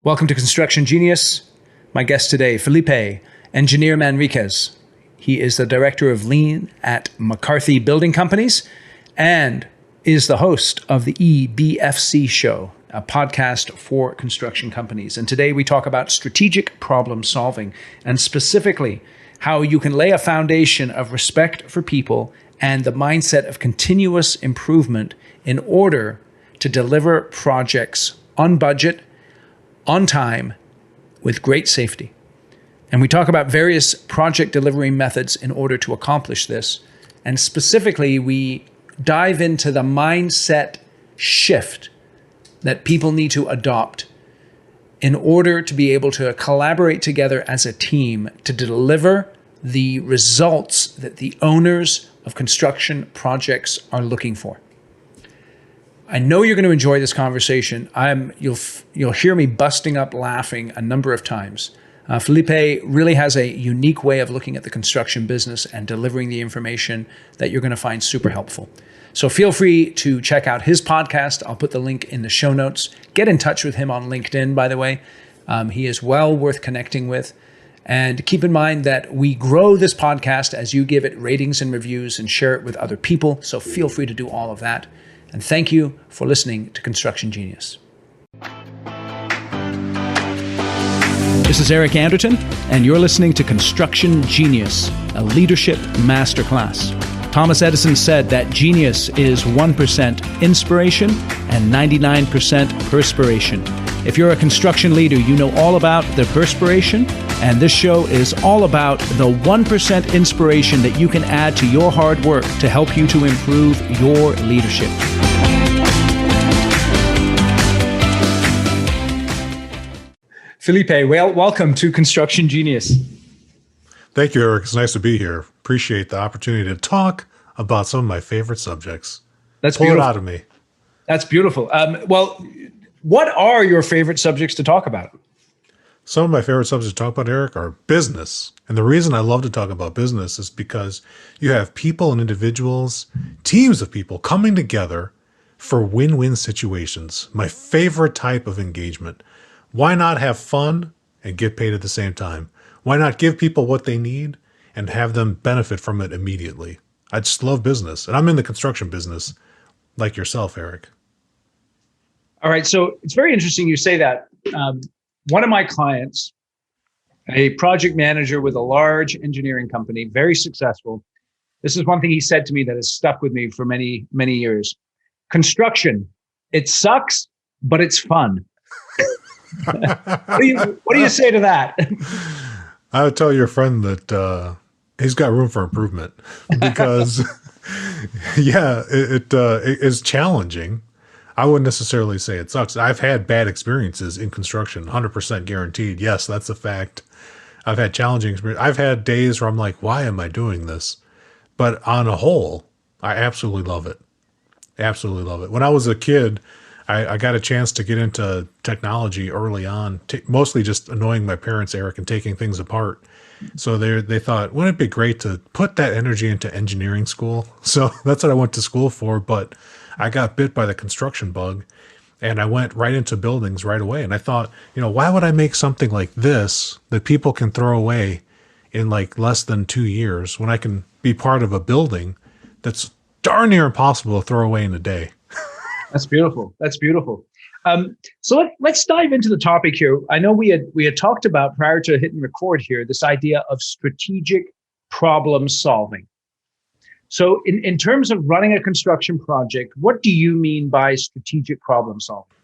Welcome to Construction Genius. My guest today, Felipe Engineer-Manriquez. He is the Director of Lean at McCarthy Building Companies and is the host of the EBFC Show, a podcast for construction companies. And today we talk about strategic problem solving and specifically how you can lay a foundation of respect for people and the mindset of continuous improvement in order to deliver projects on budget, on time, with great safety. And we talk about various project delivery methods in order to accomplish this. And specifically, we dive into the mindset shift that people need to adopt in order to be able to collaborate together as a team to deliver the results that the owners of construction projects are looking for. I know you're going to enjoy this conversation. You'll hear me busting up laughing a number of times. Felipe really has a unique way of looking at the construction business and delivering the information that you're going to find super helpful. So feel free to check out his podcast. I'll put the link in the show notes. Get in touch with him on LinkedIn, by the way. He is well worth connecting with. And keep in mind that we grow this podcast as you give it ratings and reviews and share it with other people. So feel free to do all of that. And thank you for listening to Construction Genius. This is Eric Anderton, and you're listening to Construction Genius, a leadership masterclass. Thomas Edison said that genius is 1% inspiration and 99% perspiration. If you're a construction leader, you know all about the perspiration, and this show is all about the 1% inspiration that you can add to your hard work to help you to improve your leadership. Felipe, well, welcome to Construction Genius. Thank you, Eric. It's nice to be here. Appreciate the opportunity to talk about some of my favorite subjects. That's Pull beautiful. it out of me. That's beautiful. Well, what are your favorite subjects to talk about? Some of my favorite subjects to talk about, Eric, are business. And the reason I love to talk about business is because you have people and individuals, teams of people coming together for win-win situations. My favorite type of engagement. Why not have fun and get paid at the same time? Why not give people what they need and have them benefit from it immediately? I just love business. And I'm in the construction business like yourself, Eric. All right. So it's very interesting you say that. One of my clients, a project manager with a large engineering company, very successful. This is one thing he said to me that has stuck with me for many, many years. Construction, it sucks, but it's fun. What do you say to that? I would tell your friend that he's got room for improvement because, yeah, it is challenging. I wouldn't necessarily say it sucks. I've had bad experiences in construction, 100% guaranteed. Yes, that's a fact. I've had challenging experiences. I've had days where I'm like, why am I doing this? But on a whole, I absolutely love it. Absolutely love it. When I was a kid, I got a chance to get into technology early on, mostly just annoying my parents, Eric, and taking things apart. So they thought, wouldn't it be great to put that energy into engineering school? So that's what I went to school for. But I got bit by the construction bug and I went right into buildings right away. And I thought, why would I make something like this that people can throw away in like less than 2 years when I can be part of a building that's darn near impossible to throw away in a day? That's beautiful. That's beautiful. So let's dive into the topic here. I know we had talked about prior to hitting record here, this idea of strategic problem solving. So in terms of running a construction project, what do you mean by strategic problem solving?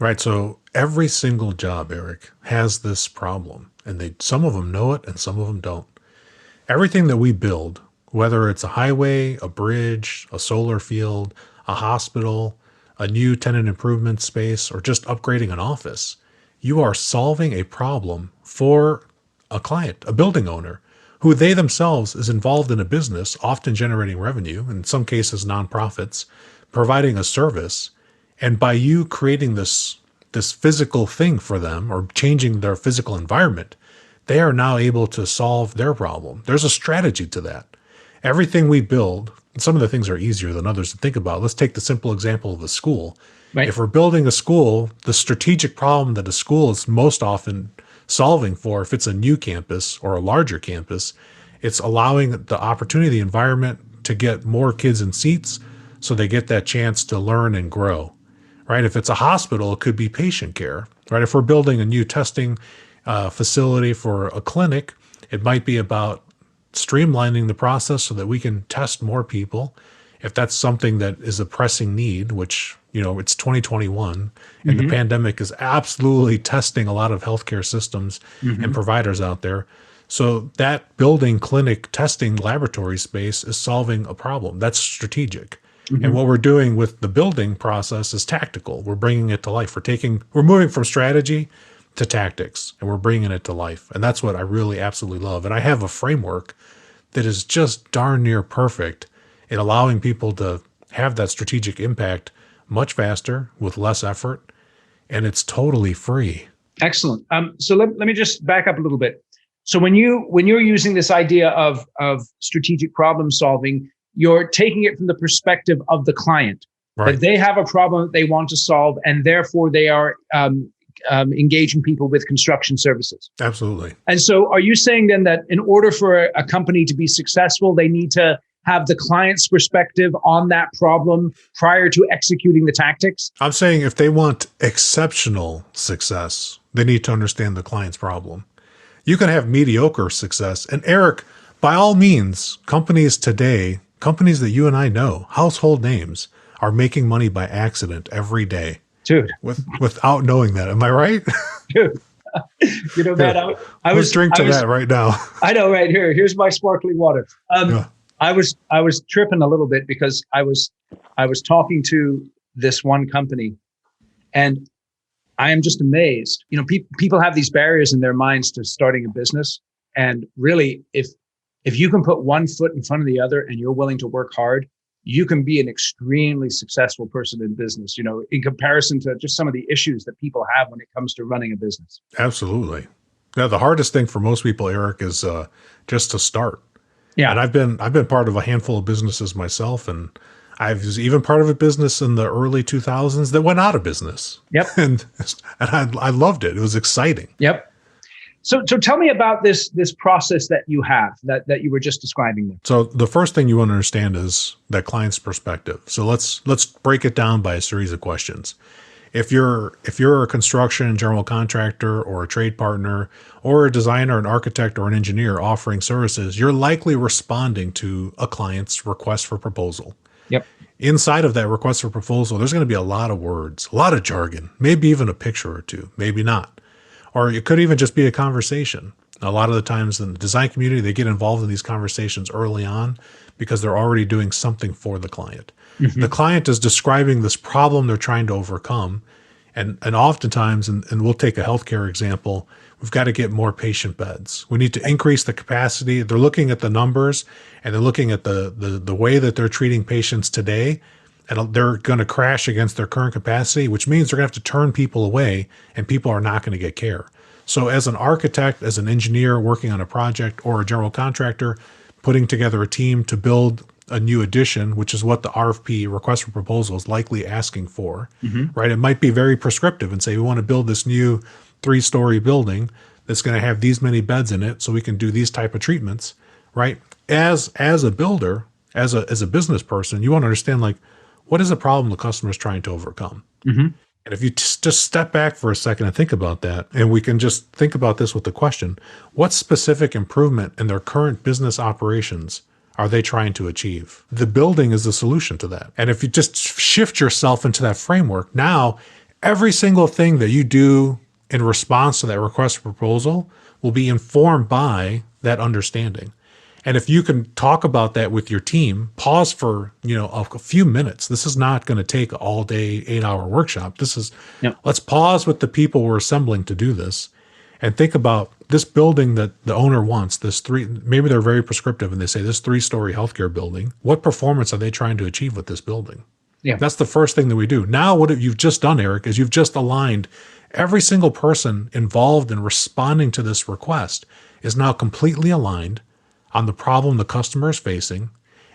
Right. So every single job, Eric, has this problem, and some of them know it and some of them don't. Everything that we build, whether it's a highway, a bridge, a solar field, a hospital, a new tenant improvement space, or just upgrading an office, you are solving a problem for a client, a building owner, who they themselves is involved in a business, often generating revenue, in some cases nonprofits, providing a service. And by you creating this physical thing for them or changing their physical environment, they are now able to solve their problem. There's a strategy to that. Everything we build some of the things are easier than others to think about. Let's take the simple example of a school. Right. If we're building a school, the strategic problem that a school is most often solving for, if it's a new campus or a larger campus, it's allowing the opportunity, the environment to get more kids in seats so they get that chance to learn and grow, right? If it's a hospital, it could be patient care, right? If we're building a new testing facility for a clinic, it might be about streamlining the process so that we can test more people. If that's something that is a pressing need, which, it's 2021 and the pandemic is absolutely testing a lot of healthcare systems and providers out there. So that building clinic testing laboratory space is solving a problem. That's strategic. And what we're doing with the building process is tactical. We're bringing it to life. We're moving from strategy to tactics, and we're bringing it to life. And that's what I really absolutely love. And I have a framework that is just darn near perfect in allowing people to have that strategic impact much faster with less effort. And it's totally free. Excellent. So let me just back up a little bit. So when you're using this idea of strategic problem solving, you're taking it from the perspective of the client, Right. that they have a problem that they want to solve, and therefore they are engaging people with construction services. Absolutely. And so are you saying then that in order for a company to be successful, they need to have the client's perspective on that problem prior to executing the tactics? I'm saying if they want exceptional success, they need to understand the client's problem. You can have mediocre success. And Eric, by all means, companies today, companies that you and I know, household names, are making money by accident every day. Dude. Without knowing that. Am I right? Dude. Man, I was drink to that right now. I know, right here. Here's my sparkling water. Yeah. I was tripping a little bit because I was talking to this one company, and I am just amazed. People have these barriers in their minds to starting a business, and really, if you can put one foot in front of the other and you're willing to work hard, you can be an extremely successful person in business, in comparison to just some of the issues that people have when it comes to running a business. Absolutely. Now, the hardest thing for most people, Eric, is just to start. Yeah. And I've been part of a handful of businesses myself, and I was even part of a business in the early 2000s that went out of business. Yep. And I loved it. It was exciting. Yep. So tell me about this process that you have that you were just describing there. So the first thing you want to understand is that client's perspective. So let's break it down by a series of questions. If you're a construction general contractor or a trade partner or a designer, an architect, or an engineer offering services, you're likely responding to a client's request for proposal. Yep. Inside of that request for proposal, there's going to be a lot of words, a lot of jargon, maybe even a picture or two, maybe not. Or it could even just be a conversation. A lot of the times in the design community, they get involved in these conversations early on because they're already doing something for the client. The client is describing this problem they're trying to overcome. And oftentimes, and we'll take a healthcare example, we've got to get more patient beds. We need to increase the capacity. They're looking at the numbers, and they're looking at the way that they're treating patients today, and they're going to crash against their current capacity, which means they're going to have to turn people away, and people are not going to get care. So as an architect, as an engineer working on a project, or a general contractor putting together a team to build a new addition, which is what the RFP, request for proposal, is likely asking for, right? It might be very prescriptive and say, we want to build this new 3-story building that's going to have these many beds in it so we can do these type of treatments, right? As a builder, as a business person, you want to understand, like, what is the problem the customer is trying to overcome? And if you just step back for a second and think about that, and we can just think about this with the question, what specific improvement in their current business operations are they trying to achieve? The building is the solution to that. And if you just shift yourself into that framework, now every single thing that you do in response to that request for proposal will be informed by that understanding. And if you can talk about that with your team, pause for, a few minutes. This is not going to take all day, 8-hour workshop. Let's pause with the people we're assembling to do this and think about this building that the owner wants, maybe they're very prescriptive and they say this 3-story healthcare building. What performance are they trying to achieve with this building? Yeah. That's the first thing that we do. Now, what you've just done, Eric, is you've just aligned every single person involved in responding to this request is now completely aligned on the problem the customer is facing,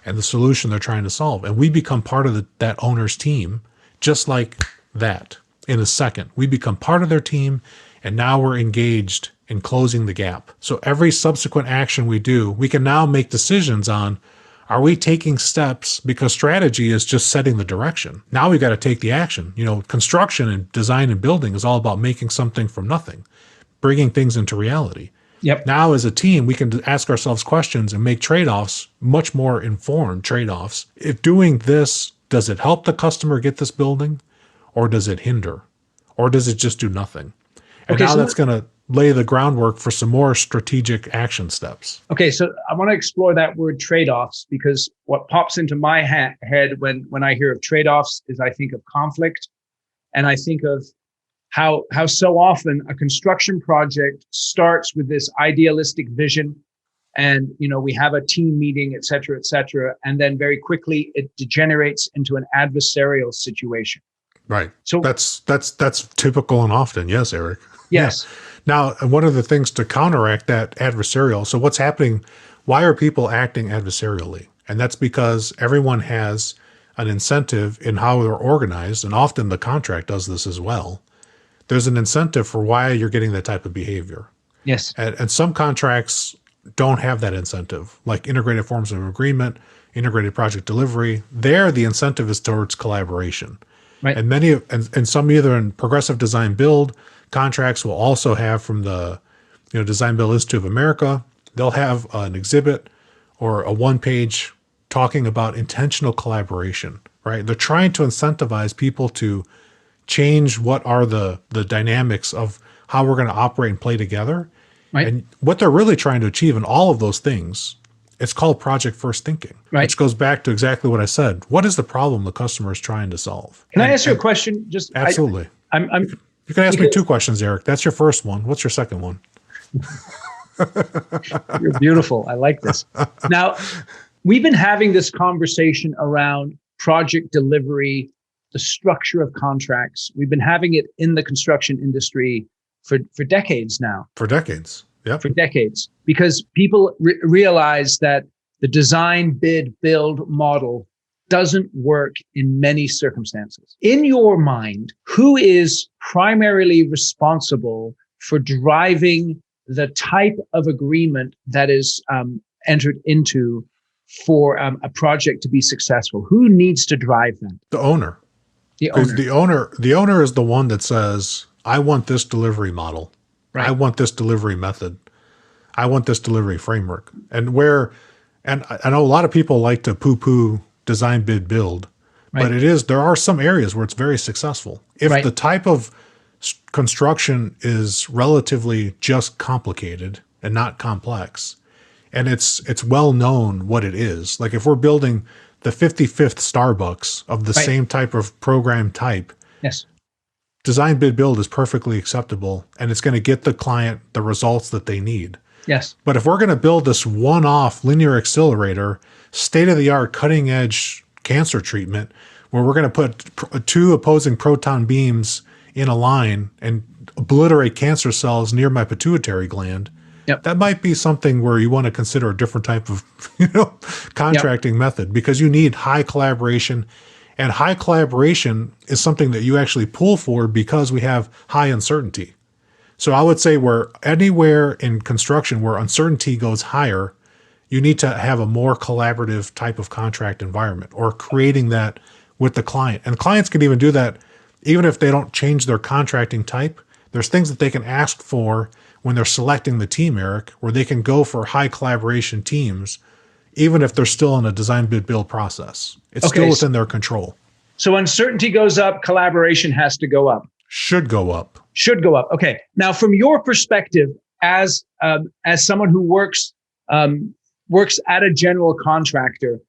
and the solution they're trying to solve. And we become part of that owner's team, just like that. In a second, we become part of their team, and now we're engaged in closing the gap. So every subsequent action we do, we can now make decisions on, are we taking steps? Because strategy is just setting the direction. Now we got to take the action. Construction and design and building is all about making something from nothing, bringing things into reality. Yep. Now as a team, we can ask ourselves questions and make trade-offs, much more informed trade-offs. If doing this, does it help the customer get this building, or does it hinder, or does it just do nothing? And now that's going to lay the groundwork for some more strategic action steps. Okay, so I want to explore that word trade-offs, because what pops into my head when I hear of trade-offs is I think of conflict, and I think of how so often a construction project starts with this idealistic vision, and we have a team meeting, et cetera, and then very quickly it degenerates into an adversarial situation. Right. So that's typical and often. Yes, Eric. Yes. Yeah. Now, one of the things to counteract that adversarial, so what's happening, why are people acting adversarially? And that's because everyone has an incentive in how they're organized, and often the contract does this as well. There's an incentive for why you're getting that type of behavior. Yes. And some contracts don't have that incentive, like integrated forms of agreement, integrated project delivery. There, the incentive is towards collaboration. Right. And and some either in progressive design build contracts will also have from the Design Build Institute of America, they'll have an exhibit or a one-page talking about intentional collaboration, right? They're trying to incentivize people to change what are the dynamics of how we're going to operate and play together. Right. And what they're really trying to achieve in all of those things, it's called project first thinking, right, which goes back to exactly what I said. What is the problem the customer is trying to solve? Can I ask you a question? Just absolutely. You can ask me two questions, Eric. That's your first one. What's your second one? You're beautiful. I like this. Now, we've been having this conversation around project delivery, the structure of contracts. We've been having it in the construction industry for decades now. For decades. Yep. For decades. Because people realize that the design, bid, build model doesn't work in many circumstances. In your mind, who is primarily responsible for driving the type of agreement that is entered into for a project to be successful? Who needs to drive that? The owner. Because the owner is the one that says, I want this delivery model. Right. I want this delivery method. I want this delivery framework. And I know a lot of people like to poo-poo design, bid, build, right, but there are some areas where it's very successful. If right, the type of construction is relatively just complicated and not complex, and it's well known what it is. Like if we're building the 55th Starbucks of the right, same type of program type, yes, design, bid, build is perfectly acceptable, and it's going to get the client the results that they need. Yes. But if we're going to build this one-off linear accelerator, state-of-the-art cutting-edge cancer treatment, where we're going to put two opposing proton beams in a line and obliterate cancer cells near my pituitary gland, yep, that might be something where you want to consider a different type of contracting yep, method, because you need high collaboration. And high collaboration is something that you actually pull for because we have high uncertainty. So I would say where anywhere in construction where uncertainty goes higher, you need to have a more collaborative type of contract environment, or creating that with the client. And clients can even do that even if they don't change their contracting type. There's things that they can ask for when they're selecting the team, Eric, where they can go for high collaboration teams, even if they're still in a design, bid, build process. It's still within their control. So uncertainty goes up, collaboration has to go up. Should go up. Should go up. Okay. Now, from your perspective, as someone who works at a general contractor,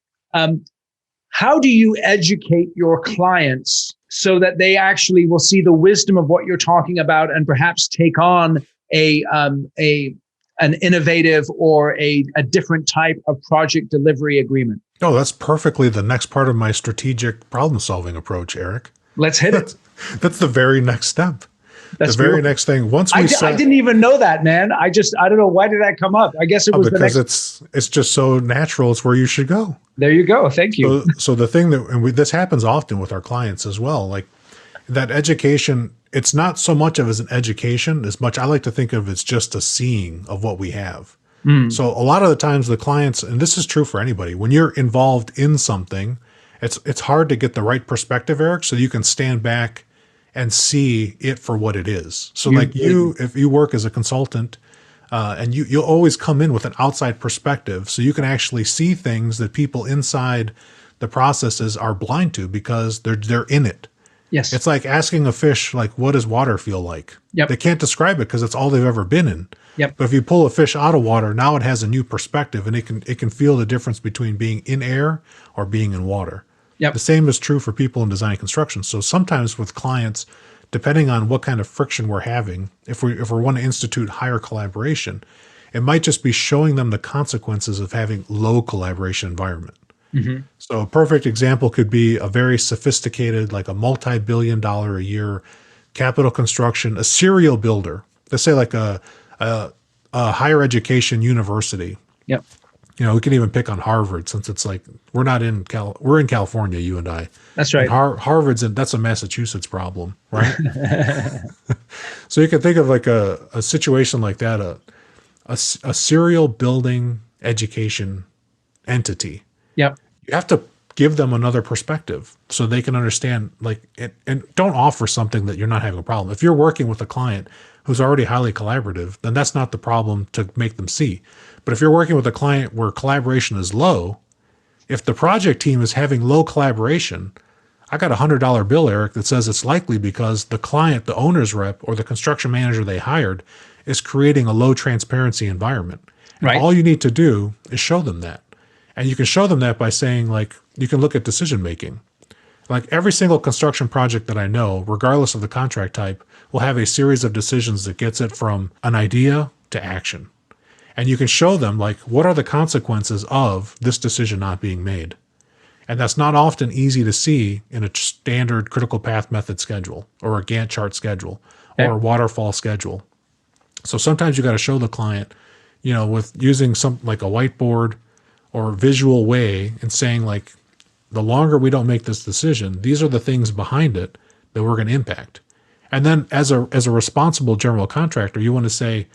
how do you educate your clients so that they actually will see the wisdom of what you're talking about and perhaps take on an innovative or a different type of project delivery agreement? Oh, that's perfectly the next part of my strategic problem-solving approach, Eric. Let's hit it. That's the very next step. The That's very beautiful. next thing, once I we I set, didn't even know that, man. I don't know. Why did that come up? I guess it was the because next. it's just so natural. It's where you should go. There you go. Thank you. So the thing that, and this happens often with our clients as well, like that education, it's not so much of as an education as much I like to think of as just a seeing of what we have. Mm. So a lot of the times the clients, and this is true for anybody, when you're involved in something, it's hard to get the right perspective, Eric, so you can stand back and see it for what it is. So like if you work as a consultant, and you'll always come in with an outside perspective, so you can actually see things that people inside the processes are blind to because they're in it. Yes. It's like asking a fish, like, what does water feel like? Yep. They can't describe it because it's all they've ever been in. Yep. But if you pull a fish out of water, now it has a new perspective, and it can feel the difference between being in air or being in water. Yep. The same is true for people in design and construction. So sometimes with clients, depending on what kind of friction we're having, if we want to institute higher collaboration, it might just be showing them the consequences of having low collaboration environment. Mm-hmm. So a perfect example could be a very sophisticated, like a multi-billion-dollar a year capital construction, a serial builder. Let's say like a higher education university. Yep. You know, we can even pick on Harvard, since it's like we're in California, you and I. That's right. And Harvard's that's a Massachusetts problem, right? So you can think of like a situation like that, a serial building education entity. Yep. You have to give them another perspective so they can understand, like, and don't offer something that you're not having a problem. If you're working with a client who's already highly collaborative, then that's not the problem to make them see. But if you're working with a client where collaboration is low, if the project team is having low collaboration, I got $100 bill, Eric, that says it's likely because the client, the owner's rep, or the construction manager they hired is creating a low transparency environment. And Right. all you need to do is show them that. And you can show them that by saying, like, you can look at decision making. Like every single construction project that I know, regardless of the contract type, will have a series of decisions that gets it from an idea to action. And you can show them, like, what are the consequences of this decision not being made? And that's not often easy to see in a standard critical path method schedule or a Gantt chart schedule or a waterfall schedule. So sometimes you got to show the client, you know, with using some like a whiteboard or visual way and saying, like, the longer we don't make this decision, these are the things behind it that we're going to impact. And then as a responsible general contractor, you want to say,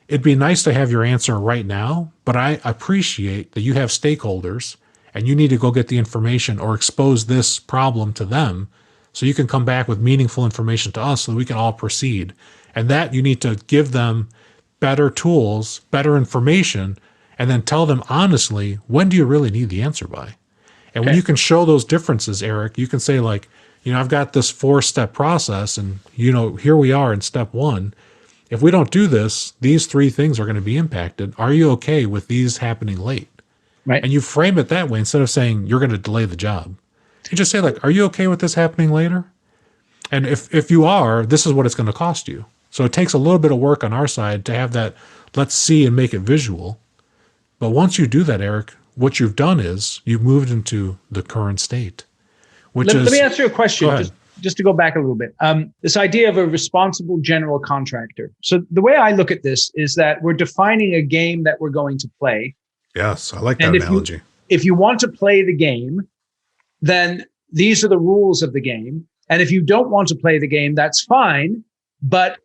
it'd be nice to have your answer right now, but I appreciate that you have stakeholders and you need to go get the information or expose this problem to them so you can come back with meaningful information to us so that we can all proceed. And that you need to give them better tools, better information, and then tell them honestly, when do you really need the answer by? And when you can show those differences, Eric, you can say, like, you know, I've got this 4-step process and, you know, here we are in step 1. If we don't do this, these 3 things are going to be impacted. Are you okay with these happening late? Right. And you frame it that way instead of saying you're going to delay the job. You just say, like, are you okay with this happening later? And if you are, this is what it's going to cost you. So it takes a little bit of work on our side to have that, let's see and make it visual. But once you do that, Eric, what you've done is you've moved into the current state, which Let me ask you a question. Go ahead. Just to go back a little bit, this idea of a responsible general contractor. So the way I look at this is that we're defining a game that we're going to play. Yes, I like that analogy. If you want to play the game, then these are the rules of the game. And if you don't want to play the game, that's fine, but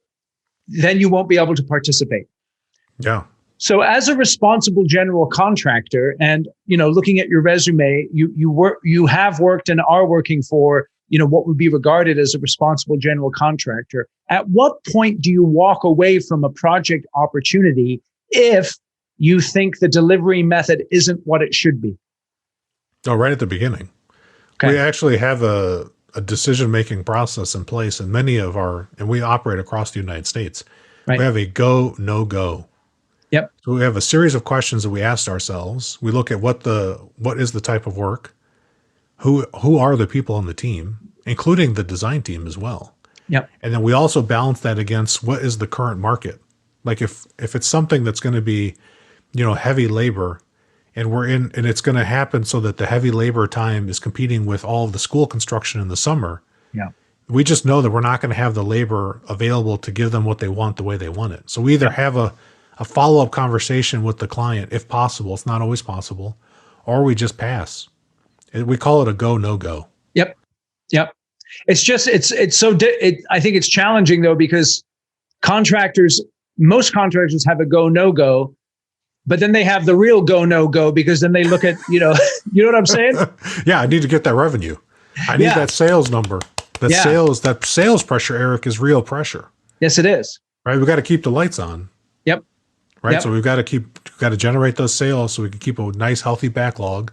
then you won't be able to participate. Yeah. So as a responsible general contractor, and, you know, looking at your resume, you have worked and are working for, you know, what would be regarded as a responsible general contractor. At what point do you walk away from a project opportunity if you think the delivery method isn't what it should be? Oh, right at the beginning. Okay. We actually have a decision-making process in place in many of and we operate across the United States. Right. We have a go, no go. Yep. So we have a series of questions that we asked ourselves. We look at what is the type of work, who are the people on the team, including the design team as well. Yep. And then we also balance that against what is the current market. Like if it's something that's going to be, you know, heavy labor, and it's going to happen so that the heavy labor time is competing with all of the school construction in the summer. Yeah. We just know that we're not going to have the labor available to give them what they want the way they want it. So we either have a follow-up conversation with the client, if possible. It's not always possible, or we just pass. We call it a go, no go. Yep. Yep. It's just, I think it's challenging though, because most contractors have a go, no go, but then they have the real go, no go, because then they look at, you know what I'm saying? Yeah. I need to get that revenue. I need that sales number. That sales pressure, Eric, is real pressure. Yes, it is. Right. We got to keep the lights on. Yep. Right. Yep. So we've got to generate those sales so we can keep a nice, healthy backlog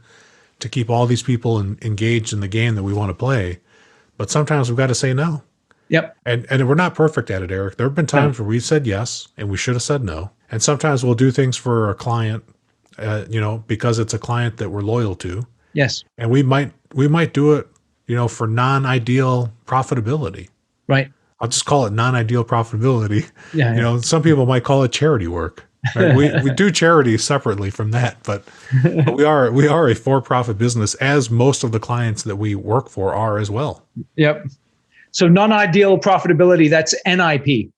to keep all these people engaged in the game that we want to play. But sometimes we've got to say no. Yep. And we're not perfect at it, Eric. There have been times where we said yes and we should have said no. And sometimes we'll do things for a client, because it's a client that we're loyal to. Yes. And we might do it, for non-ideal profitability. Right. I'll just call it non-ideal profitability. Yeah. Some people might call it charity work. Right? we do charity separately from that, but we are a for-profit business, as most of the clients that we work for are as well. Yep. So non-ideal profitability, that's NIP.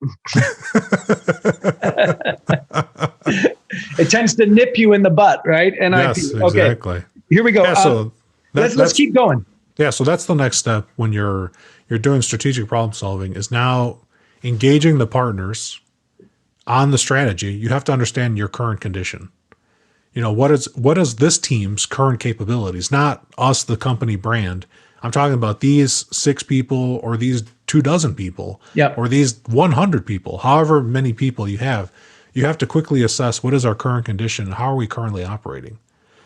It tends to nip you in the butt, right? NIP. Yes, exactly. Okay. Here we go. Yeah, so let's keep going. Yeah, so that's the next step when you're doing strategic problem solving, is now engaging the partners on the strategy. You have to understand your current condition. What is this team's current capabilities? Not us, the company brand. I'm talking about these 6 people or these 24 people, or these 100 people, however many people you have. You have to quickly assess what is our current condition and how are we currently operating.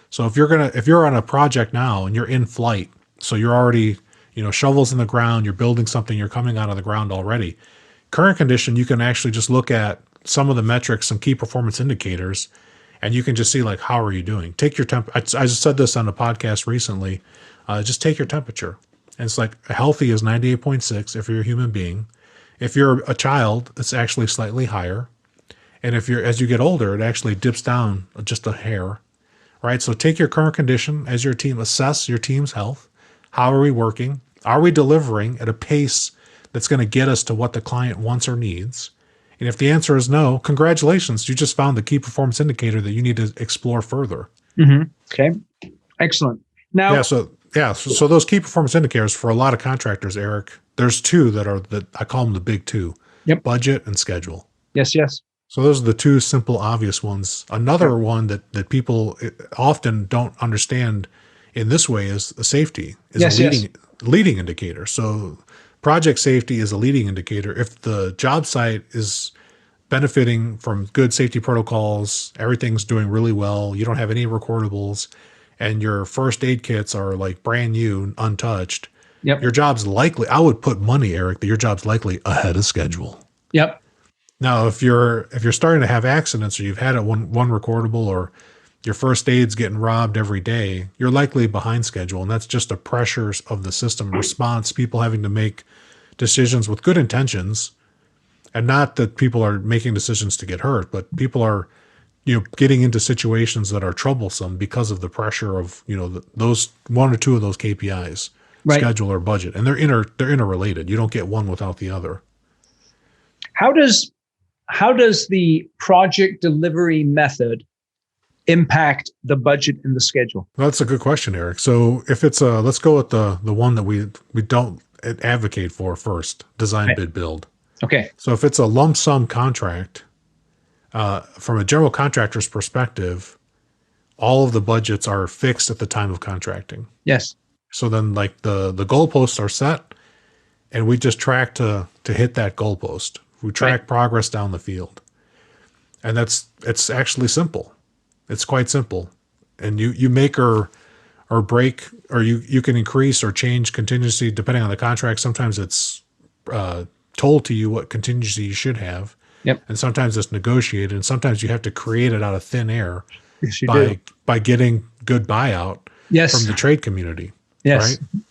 So if you're on a project now and you're in flight, so you're already, shovels in the ground, you're building something, you're coming out of the ground already. Current condition, you can actually just look at some of the metrics, some key performance indicators, and you can just see, like, how are you doing? Take your temp. I just said this on a podcast recently. Just take your temperature. And it's like, healthy is 98.6 if you're a human being. If you're a child, it's actually slightly higher. And as you get older, it actually dips down just a hair, right? So take your current condition as your team, assess your team's health. How are we working? Are we delivering at a pace that's going to get us to what the client wants or needs? And if the answer is no, congratulations, you just found the key performance indicator that you need to explore further. Mm-hmm. Okay, excellent. Now, so those key performance indicators for a lot of contractors, Eric, there's 2 that I call them the big 2. Yep. Budget and schedule. Yes. So those are the 2 simple, obvious ones. Another one that people often don't understand in this way is the safety, is a leading indicator. So project safety is a leading indicator. If the job site is benefiting from good safety protocols, everything's doing really well, you don't have any recordables, and your first aid kits are like brand new, untouched, your job's likely, I would put money, Eric, that your job's likely ahead of schedule. Yep. Now, if you're starting to have accidents, or you've had one recordable, or your first aid's getting robbed every day, you're likely behind schedule. And that's just the pressures of the system response, people having to make decisions with good intentions. And not that people are making decisions to get hurt, but people are, getting into situations that are troublesome because of the pressure of, those 1 or 2 of those KPIs, right. Schedule or budget. And they're interrelated. You don't get one without the other. How does the project delivery method impact the budget and the schedule? Well, that's a good question, Eric. So if it's let's go with the one that we don't advocate for first, design, bid, build. Okay. So if it's a lump sum contract, from a general contractor's perspective, all of the budgets are fixed at the time of contracting. Yes. So then, like, the goalposts are set, and we just track to hit that goalpost. We track progress down the field. And it's actually simple. It's quite simple. And you make or break, or you can increase or change contingency depending on the contract. Sometimes it's told to you what contingency you should have. Yep. And sometimes it's negotiated, and sometimes you have to create it out of thin air by getting good buyout from the trade community. Yes. Right?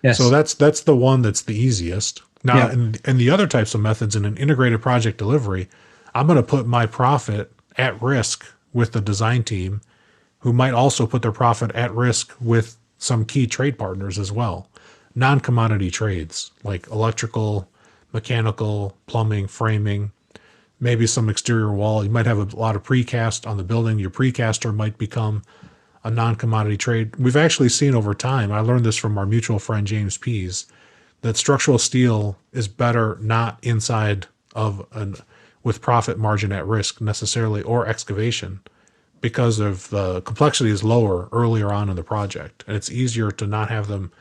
Yes. So that's the one that's the easiest. Now, in the other types of methods in an integrated project delivery, I'm going to put my profit at risk with the design team, who might also put their profit at risk with some key trade partners as well. non-commodity trades like electrical, mechanical, plumbing, framing, maybe some exterior wall. You might have a lot of precast on the building. Your precaster might become a non-commodity trade. We've actually seen over time, I learned this from our mutual friend James Pease, that structural steel is better not inside of an with profit margin at risk necessarily, or excavation, because of the complexity is lower earlier on in the project, and it's easier to not have them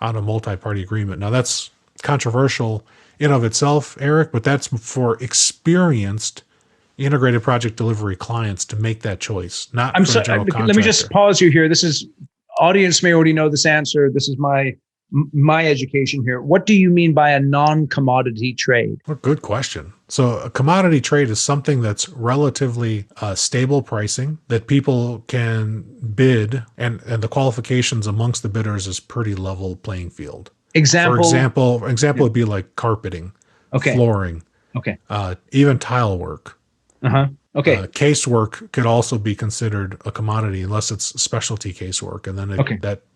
on a multi-party agreement. Now that's controversial in of itself, Eric, but that's for experienced integrated project delivery clients to make that choice, not I'm for so, a general contractor. let me just pause you here. This is, audience may already know this answer. This is my education here. What do you mean by a non-commodity trade? Well, good question. So a commodity trade is something that's relatively stable pricing that people can bid, and the qualifications amongst the bidders is pretty level playing field. Example? For example would be like carpeting, Okay. flooring, Okay. Even tile work. Okay. Casework could also be considered a commodity unless it's specialty casework, and then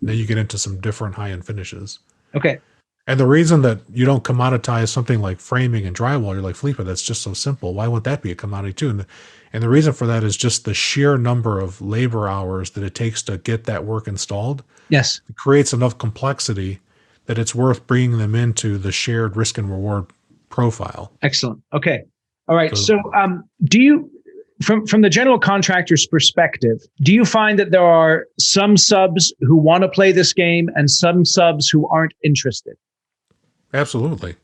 then you get into some different high-end finishes. Okay. And the reason that you don't commoditize something like framing and drywall, you're like, Felipe, that's just so simple. Why wouldn't that be a commodity too? And the reason for that is just the sheer number of labor hours that it takes to get that work installed. Yes. It creates enough complexity that it's worth bringing them into the shared risk and reward profile. Excellent. Okay. All right. So do you, from the general contractor's perspective, do you find that there are some subs who want to play this game and some subs who aren't interested? Absolutely.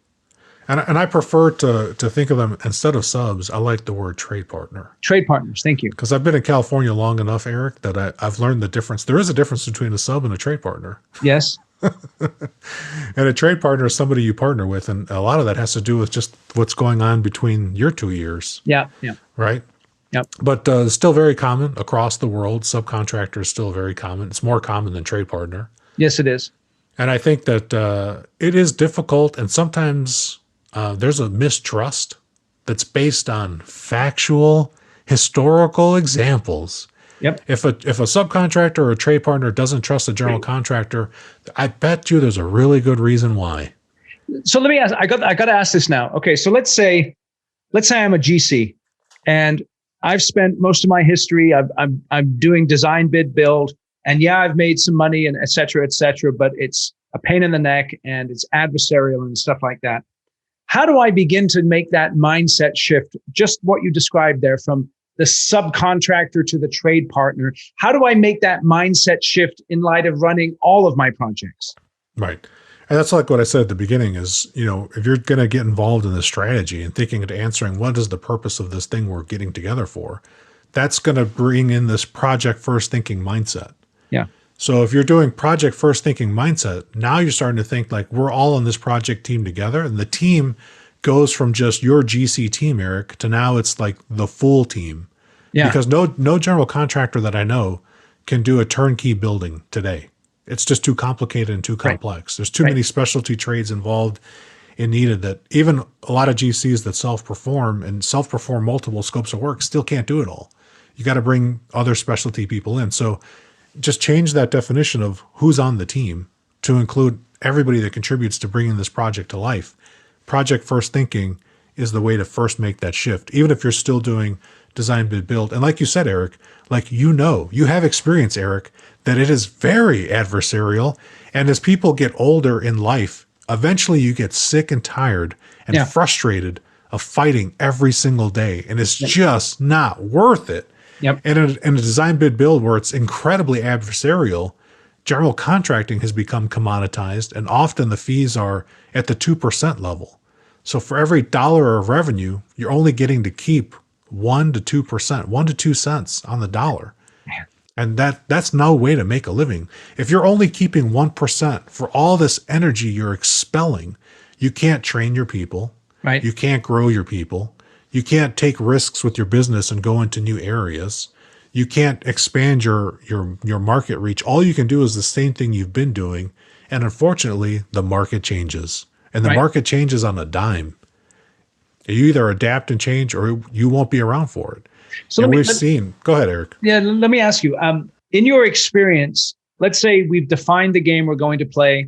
And I prefer to think of them, instead of subs, I like the word trade partner. Trade partners. Thank you. Because I've been in California long enough, Eric, that I've learned the difference. There is a difference between a sub and a trade partner. Yes. And a trade partner is somebody you partner with. And a lot of that has to do with just what's going on between your 2 ears. Yeah. Yeah. Right? Yep. But it's still very common across the world. Subcontractor is still very common. It's more common than trade partner. Yes, it is. And I think that it is difficult, and sometimes there's a mistrust that's based on factual, historical examples. Yep. If a subcontractor or a trade partner doesn't trust a general contractor, I bet you there's a really good reason why. So let me ask. I got to ask this now. Okay, so let's say I'm a GC, and I've spent most of my history. I'm doing design, bid, build. And yeah, I've made some money and et cetera, but it's a pain in the neck and it's adversarial and stuff like that. How do I begin to make that mindset shift? Just what you described there, from the subcontractor to the trade partner. How do I make that mindset shift in light of running all of my projects? Right. And that's like what I said at the beginning is, if you're going to get involved in this strategy and thinking and answering, what is the purpose of this thing we're getting together for? That's going to bring in this project first thinking mindset. Yeah. So if you're doing project first thinking mindset, now you're starting to think like we're all on this project team together, and the team goes from just your GC team, Eric, to now it's like the full team. Yeah. Because no general contractor that I know can do a turnkey building today. It's just too complicated and too complex. Right. There's too many specialty trades involved and needed that even a lot of GCs that self-perform multiple scopes of work still can't do it all. You got to bring other specialty people in. So just change that definition of who's on the team to include everybody that contributes to bringing this project to life. Project first thinking is the way to first make that shift, even if you're still doing design, bid, build. And like you said, Eric, you have experience, Eric, that it is very adversarial. And as people get older in life, eventually you get sick and tired and frustrated of fighting every single day. And it's just not worth it. Yep. And in a design, bid, build where it's incredibly adversarial, general contracting has become commoditized, and often the fees are at the 2% level. So for every dollar of revenue, you're only getting to keep 1 to 2%, 1 to 2 cents on the dollar. And that's no way to make a living. If you're only keeping 1% for all this energy you're expelling, you can't train your people. Right. You can't grow your people. You can't take risks with your business and go into new areas. You can't expand your market reach. All you can do is the same thing you've been doing. And unfortunately, the market changes. And the market changes on a dime. You either adapt and change or you won't be around for it. So go ahead, Eric. Yeah, let me ask you, in your experience, let's say we've defined the game we're going to play.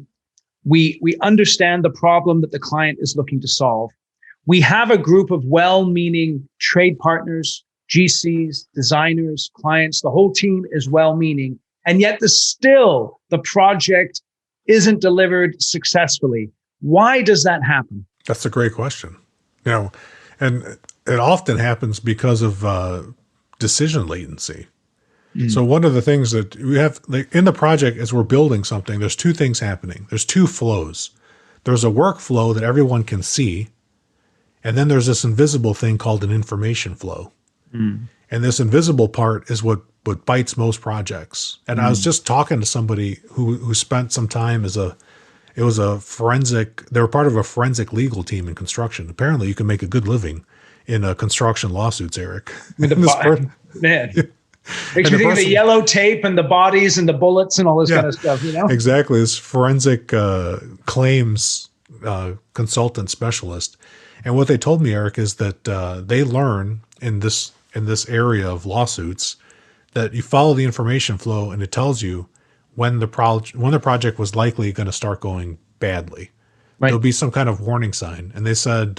We understand the problem that the client is looking to solve. We have a group of well-meaning trade partners, GCs, designers, clients. The whole team is well-meaning, and yet the project isn't delivered successfully. Why does that happen? That's a great question. And it often happens because of decision latency. So one of the things that we have in the project as we're building something, there's two things happening. There's two flows. There's a workflow that everyone can see, and then there's this invisible thing called an information flow. And this invisible part is what bites most projects. And I was just talking to somebody who spent some time they were part of a forensic legal team in construction. Apparently you can make a good living in construction lawsuits, Eric. Man. Makes me think of the yellow tape and the bodies and the bullets and all this kind of stuff, Exactly. This forensic claims consultant specialist. And what they told me, Eric, is that they learn in this area of lawsuits that you follow the information flow and it tells you when the project was likely going to start going badly. Right. There'll be some kind of warning sign. And they said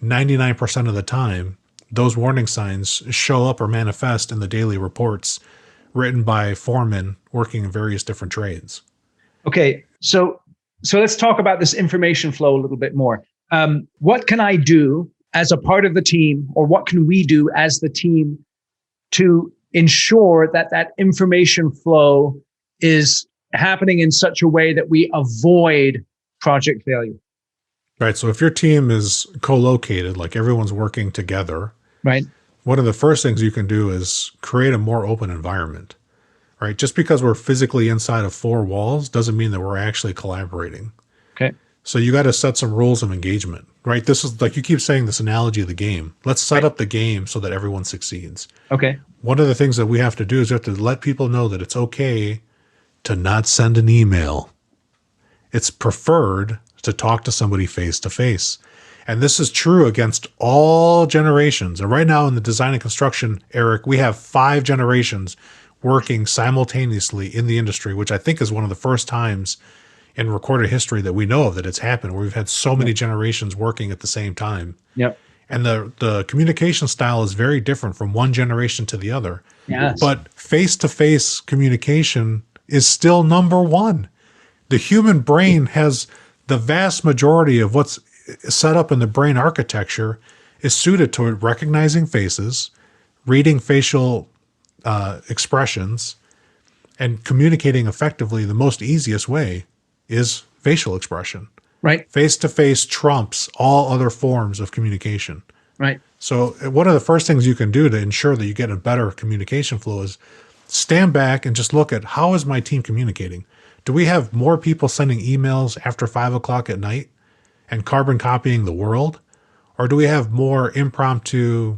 99% of the time, those warning signs show up or manifest in the daily reports written by foremen working in various different trades. Okay, so let's talk about this information flow a little bit more. What can I do as a part of the team, or what can we do as the team to ensure that information flow is happening in such a way that we avoid project failure? Right. So if your team is co-located, like everyone's working together, right, one of the first things you can do is create a more open environment. Right. Just because we're physically inside of four walls doesn't mean that we're actually collaborating. Okay. So you got to set some rules of engagement. Right. This is like you keep saying this analogy of the game. Let's set up the game so that everyone succeeds. Okay. One of the things that we have to do is we have to let people know that it's okay to not send an email. It's preferred to talk to somebody face to face. And this is true against all generations. And right now in the design and construction, Eric, we have 5 generations working simultaneously in the industry, which I think is one of the first times in recorded history that we know of that it's happened, where we've had so many generations working at the same time. Yep. And the communication style is very different from one generation to the other. Yes. But face-to-face communication is still number one. The human brain has the vast majority of what's set up in the brain architecture is suited toward recognizing faces, reading facial expressions, and communicating effectively. The most easiest way is facial expression. Right. Face-to-face trumps all other forms of communication. Right. So one of the first things you can do to ensure that you get a better communication flow is stand back and just look at how is my team communicating? Do we have more people sending emails after 5 o'clock at night and carbon copying the world? Or do we have more impromptu,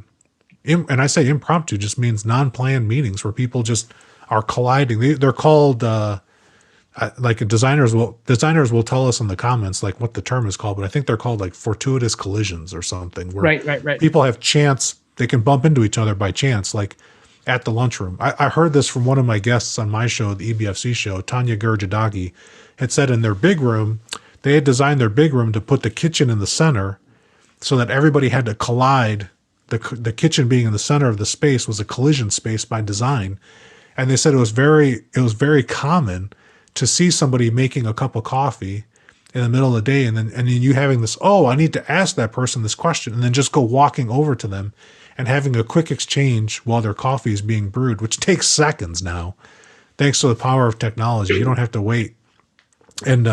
and I say impromptu just means non-planned meetings where people just are colliding. They're called, like designers will tell us in the comments like what the term is called, but I think they're called like fortuitous collisions or something. Where right. People have chance, they can bump into each other by chance, like at the lunchroom. I heard this from one of my guests on my show, the EBFC show, Tanya Gurjadagi, had said in their big room, they had designed their big room to put the kitchen in the center so that everybody had to collide. The kitchen being in the center of the space was a collision space by design. And they said it was very common to see somebody making a cup of coffee in the middle of the day and then you having this, I need to ask that person this question, and then just go walking over to them and having a quick exchange while their coffee is being brewed, which takes seconds now. Thanks to the power of technology, you don't have to wait. And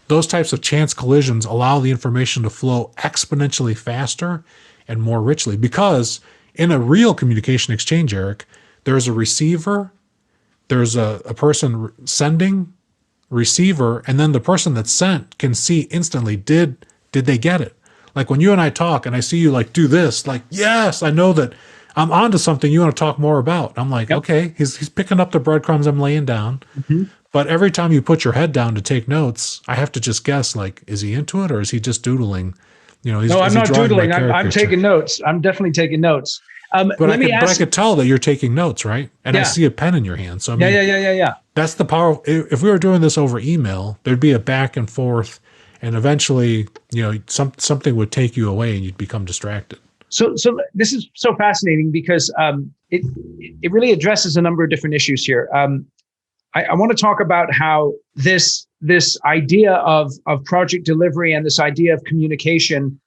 those types of chance collisions allow the information to flow exponentially faster and more richly, because in a real communication exchange, Eric, there's a receiver, there's a person sending, receiver, and then the person that sent can see instantly, did they get it? Like when you and I talk and I see you like do this, like, yes, I know that I'm onto something you want to talk more about. I'm like, okay, he's picking up the breadcrumbs I'm laying down. Mm-hmm. But every time you put your head down to take notes, I have to just guess, like, is he into it or is he just doodling? No, I'm not doodling. I'm taking notes. I'm definitely taking notes. But Let me I ask. could tell that you're taking notes, right? And I Yeah, see a pen in your hand. So I yeah, mean, yeah, yeah, yeah, yeah. that's the power. If we were doing this over email, there'd be a back and forth, and eventually, something would take you away, and you'd become distracted. So this is so fascinating because it really addresses a number of different issues here. I want to talk about how this idea of project delivery and this idea of communication,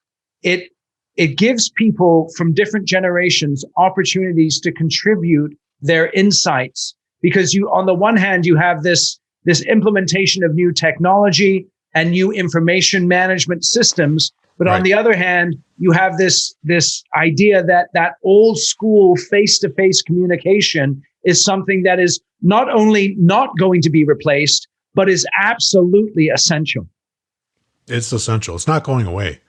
it it gives people from different generations opportunities to contribute their insights, because you, on the one hand, you have this implementation of new technology and new information management systems, but on Right. the other hand, you have this idea that old school face-to-face communication is something that is not only not going to be replaced, but is absolutely essential. It's essential. It's not going away.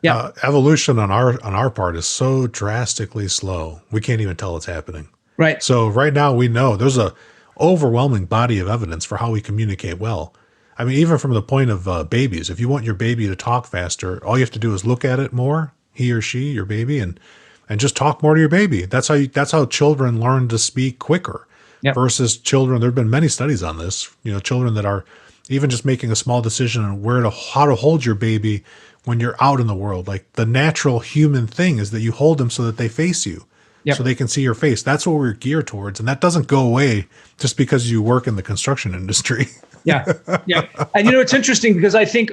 Yeah. Evolution on our part is so drastically slow. We can't even tell it's happening. Right. So right now we know there's a overwhelming body of evidence for how we communicate well. I mean, even from the point of babies, if you want your baby to talk faster, all you have to do is look at it more, he or she, your baby, and just talk more to your baby. That's how children learn to speak quicker Yep. versus children. There have been many studies on this. Children that are even just making a small decision on how to hold your baby when you're out in the world. Like, the natural human thing is that you hold them so that they face you. Yep. So they can see your face. That's what we're geared towards. And that doesn't go away just because you work in the construction industry. Yeah, yeah. And it's interesting because I think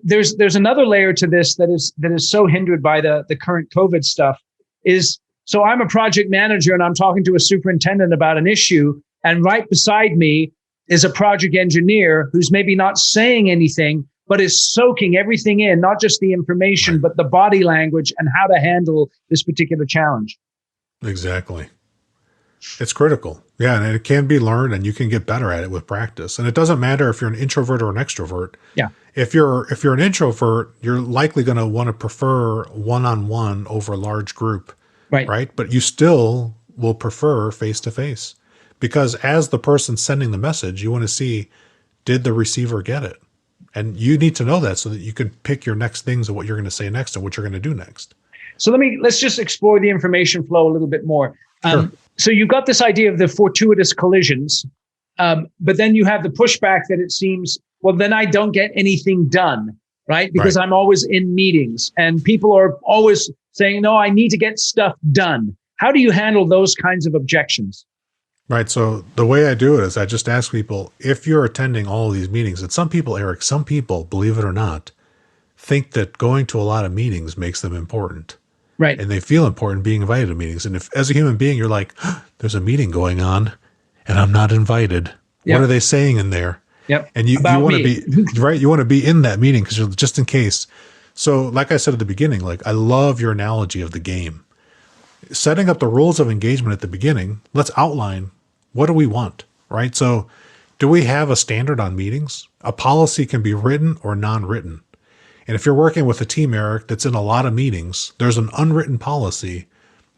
there's another layer to this that is so hindered by the current COVID stuff. So I'm a project manager and I'm talking to a superintendent about an issue, and right beside me is a project engineer who's maybe not saying anything, but is soaking everything in, not just the information, Right. but the body language and how to handle this particular challenge. Exactly. It's critical. Yeah, and it can be learned, and you can get better at it with practice. And it doesn't matter if you're an introvert or an extrovert. Yeah. If you're an introvert, you're likely going to want to prefer one-on-one over a large group, right? But you still will prefer face-to-face, because as the person sending the message, you want to see, did the receiver get it? And you need to know that so that you can pick your next things of what you're going to say next and what you're going to do next. So let's just explore the information flow a little bit more. Sure. So you've got this idea of the fortuitous collisions, but then you have the pushback that it seems, well, then I don't get anything done, right? Because I'm always in meetings and people are always saying, no, I need to get stuff done. How do you handle those kinds of objections? Right. So the way I do it is I just ask people, if you're attending all of these meetings, and some people, Eric, believe it or not, think that going to a lot of meetings makes them important. Right. And they feel important being invited to meetings. And if, as a human being, you're like, there's a meeting going on and I'm not invited. Yep. What are they saying in there? Yep. And you want to be, right. You want to be in that meeting because just in case. So like I said at the beginning, like, I love your analogy of the game. Setting up the rules of engagement at the beginning, let's outline, what do we want, right? So do we have a standard on meetings? A policy can be written or non-written. And if you're working with a team, Eric, that's in a lot of meetings, there's an unwritten policy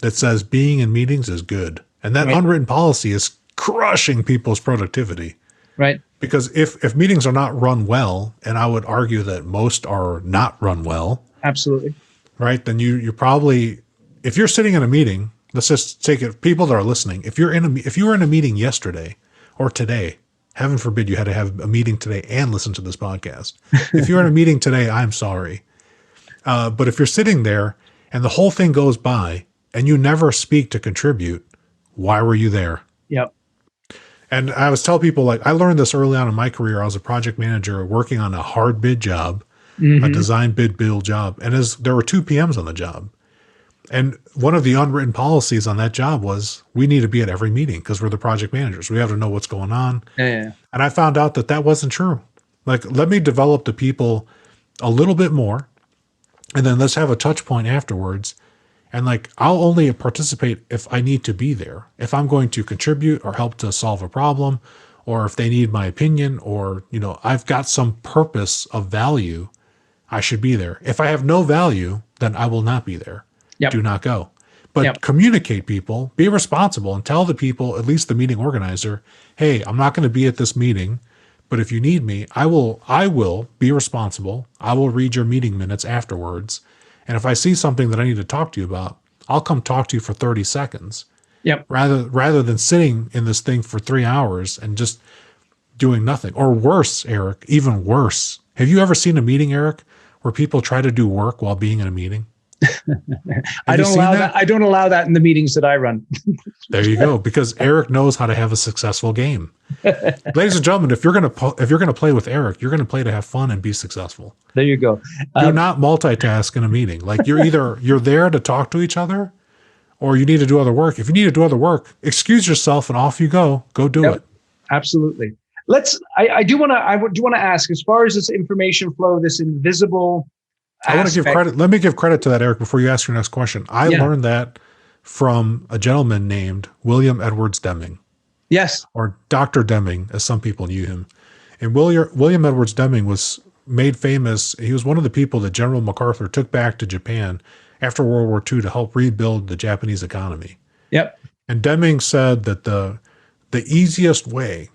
that says being in meetings is good. And that unwritten policy is crushing people's productivity. Right. Because if meetings are not run well, and I would argue that most are not run well. Absolutely. Right. Then you probably, if you're sitting in a meeting, let's just take it, people that are listening, if you were in a meeting yesterday or today, heaven forbid you had to have a meeting today and listen to this podcast. If you're in a meeting today, I'm sorry. But if you're sitting there and the whole thing goes by and you never speak to contribute, why were you there? Yep. And I always tell people, like, I learned this early on in my career. I was a project manager working on a hard bid job, a design bid build job. And there were 2 PMs on the job. And one of the unwritten policies on that job was we need to be at every meeting because we're the project managers. We have to know what's going on. Yeah. And I found out that wasn't true. Like, let me develop the people a little bit more, and then let's have a touch point afterwards. And like, I'll only participate if I need to be there. If I'm going to contribute or help to solve a problem, or if they need my opinion, or, I've got some purpose of value, I should be there. If I have no value, then I will not be there. Yep. Do not go. But communicate, people, be responsible, and tell the people, at least the meeting organizer, hey, I'm not going to be at this meeting, but if you need me, I will be responsible. I will read your meeting minutes afterwards. And if I see something that I need to talk to you about, I'll come talk to you for 30 seconds Yep. rather than sitting in this thing for 3 hours and just doing nothing. Or worse, Eric, even worse. Have you ever seen a meeting, Eric, where people try to do work while being in a meeting? I don't allow that. I don't allow that in the meetings that I run. There you go, because Eric knows how to have a successful game. Ladies and gentlemen, if you're gonna play with Eric, you're gonna play to have fun and be successful. There you go. Do not multitask in a meeting. Like you're there to talk to each other, or you need to do other work. If you need to do other work, excuse yourself and off you go. Go do it. Absolutely. I do want to ask, as far as this information flow, this invisible I want to give credit. Let me give credit to that, Eric, before you ask your next question. I learned that from a gentleman named William Edwards Deming. Yes. Or Dr. Deming, as some people knew him. And William Edwards Deming was made famous. He was one of the people that General MacArthur took back to Japan after World War II to help rebuild the Japanese economy. Yep. And Deming said that the easiest way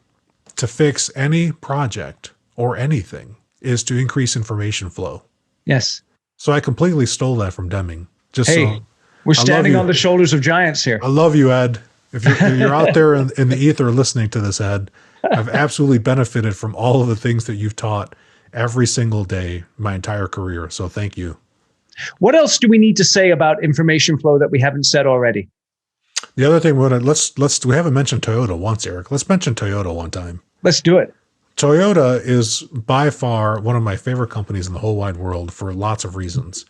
to fix any project or anything is to increase information flow. Yes. So I completely stole that from Deming. We're standing on the shoulders of giants here. I love you, Ed. If you're out there in the ether listening to this, Ed, I've absolutely benefited from all of the things that you've taught every single day, my entire career. So thank you. What else do we need to say about information flow that we haven't said already? The other thing, we haven't mentioned Toyota once, Eric. Let's mention Toyota one time. Let's do it. Toyota is by far one of my favorite companies in the whole wide world for lots of reasons.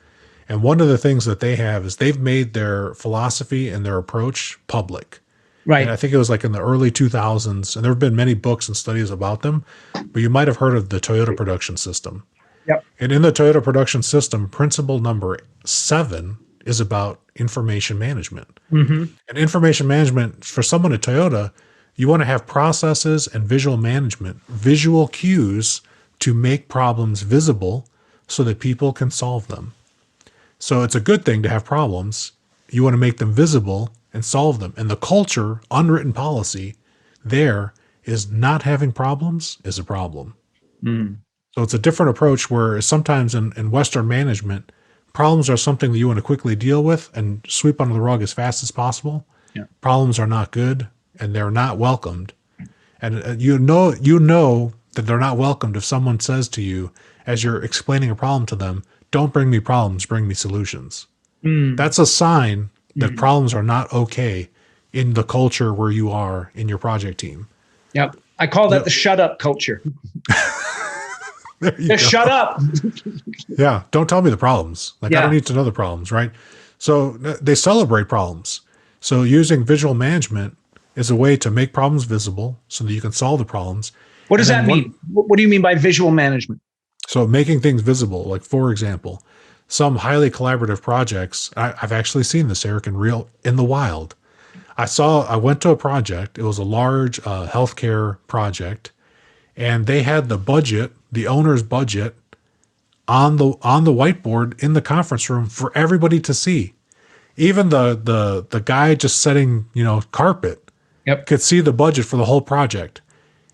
And one of the things that they have is they've made their philosophy and their approach public. Right. And I think it was like in the early 2000s, and there have been many books and studies about them, but you might have heard of the Toyota production system. Yep. And in the Toyota production system, principle number 7 is about information management. Mm-hmm. And information management, for someone at Toyota, you want to have processes and visual management, visual cues to make problems visible so that people can solve them. So it's a good thing to have problems. You want to make them visible and solve them. And the culture, unwritten policy there is not having problems is a problem. Mm. So it's a different approach where sometimes in Western management, problems are something that you want to quickly deal with and sweep under the rug as fast as possible. Yeah. Problems are not good. And they're not welcomed. And you know that they're not welcomed if someone says to you, as you're explaining a problem to them, don't bring me problems, bring me solutions. Mm. That's a sign that problems are not okay in the culture where you are in your project team. Yep. I call that the shut up culture. Just shut up. Yeah. Don't tell me the problems. I don't need to know the problems, right? So they celebrate problems. So using visual management is a way to make problems visible so that you can solve the problems. What does that mean? What do you mean by visual management? So making things visible, like for example, some highly collaborative projects, I've actually seen this, Eric, in the wild. I went to a project, it was a large healthcare project, and they had the budget, the owner's budget, on the whiteboard in the conference room for everybody to see. Even the guy just setting, carpet could see the budget for the whole project.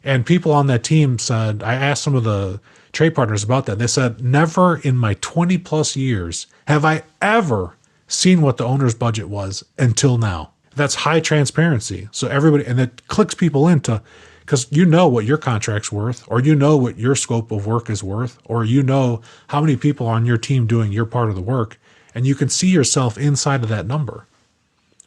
And people on that team said, I asked some of the trade partners about that. They said, never in my 20 plus years have I ever seen what the owner's budget was until now. That's high transparency. So everybody, and it clicks people into, because you know what your contract's worth, or you know what your scope of work is worth, or you know how many people are on your team doing your part of the work, and you can see yourself inside of that number.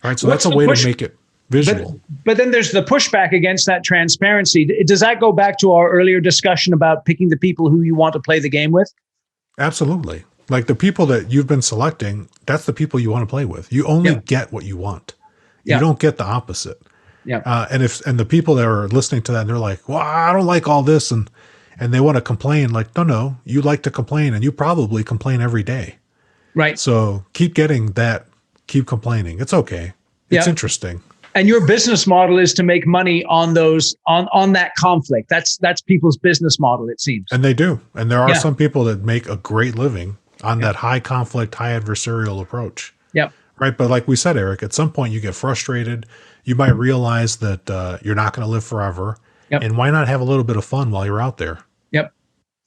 All right, so that's a way to make it visual. But then there's the pushback against that transparency. Does that go back to our earlier discussion about picking the people who you want to play the game with? Absolutely. Like the people that you've been selecting, that's the people you want to play with. You only get what you want. You don't get the opposite. Yeah. And the people that are listening to that, and they're like, well, I don't like all this, and they want to complain, like, no, you like to complain, and you probably complain every day. Right. So keep getting that, keep complaining. It's okay. It's interesting. And your business model is to make money on those, on that conflict. That's people's business model, it seems. And they do. And there are some people that make a great living on that high conflict, high adversarial approach. Yep. Right. But like we said, Eric, at some point you get frustrated. You might realize that you're not going to live forever. Yep. And why not have a little bit of fun while you're out there? Yep.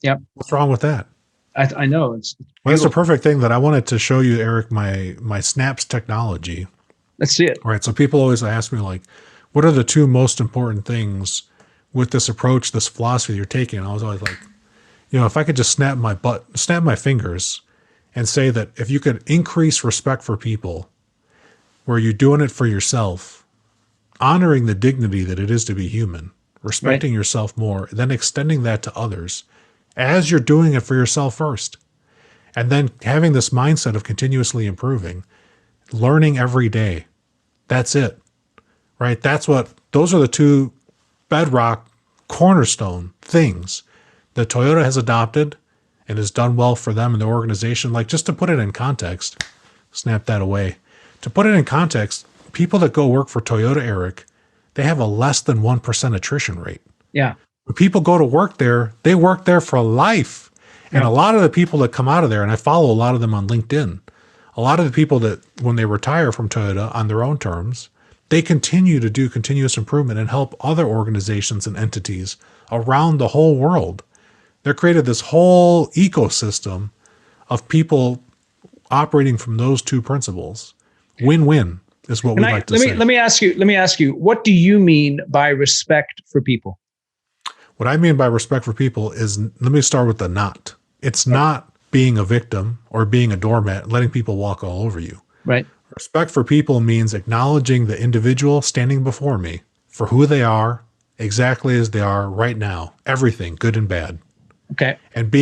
Yep. What's wrong with that? I know it's Well, that's the beautiful. perfect thing that I wanted to show you, Eric, my Snaps technology. Let's see it. All right. So people always ask me, like, what are the two most important things with this approach, this philosophy you're taking? And I was always like, if I could just snap my fingers and say that if you could increase respect for people, where you're doing it for yourself, honoring the dignity that it is to be human, Right. respecting yourself more, then extending that to others as you're doing it for yourself first. And then having this mindset of continuously improving, learning every day. That's it, right? Those are the two bedrock cornerstone things that Toyota has adopted and has done well for them and the organization. Like, just to put it in context, snap that away. To put it in context, people that go work for Toyota, Eric, they have a less than 1% attrition rate. Yeah. When people go to work there, they work there for life. And Yeah. a lot of the people that come out of there, and I follow a lot of them on LinkedIn, a lot of the people that when they retire from Toyota on their own terms, they continue to do continuous improvement and help other organizations and entities around the whole world. They're created this whole ecosystem of people operating from those two principles. Win-win is what And we I like to say. let me ask you, what do you mean by respect for people? What I mean by respect for people is, let me start with the not. It's not being a victim or being a doormat, letting people walk all over you. Right. Respect for people means acknowledging the individual standing before me for who they are, exactly as they are right now, everything, good and bad. Okay. And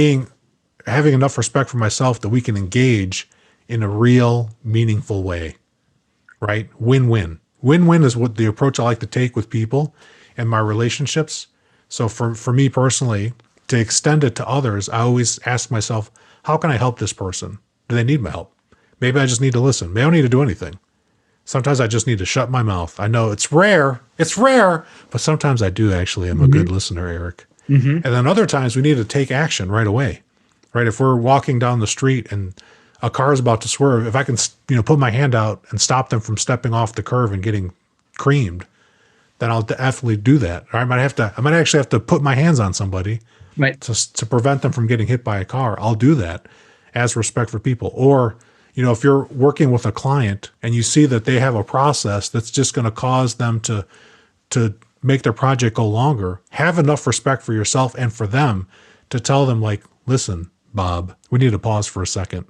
having enough respect for myself that we can engage in a real, meaningful way, right? Win-win. Win-win is what the approach I like to take with people and my relationships. So for me personally, to extend it to others, I always ask myself, how can I help this person? Do they need my help? Maybe I just need to listen. Maybe I don't need to do anything. Sometimes I just need to shut my mouth. I know it's rare, but sometimes I do actually. I'm a good listener, Eric. And then other times we need to take action right away, right? If we're walking down the street and a car is about to swerve, if I can, put my hand out and stop them from stepping off the curve and getting creamed, then I'll definitely do that. Or I might actually have to put my hands on somebody Right. to prevent them from getting hit by a car. I'll do that as respect for people. Or, if you're working with a client and you see that they have a process that's just going to cause them to make their project go longer, have enough respect for yourself and for them to tell them, like, listen, Bob, we need to pause for a second.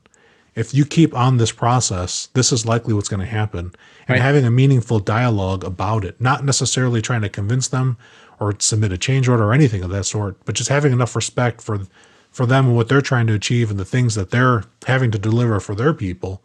If you keep on this process, this is likely what's going to happen. And Right. having a meaningful dialogue about it, not necessarily trying to convince them or submit a change order or anything of that sort, but just having enough respect for them and what they're trying to achieve and the things that they're having to deliver for their people,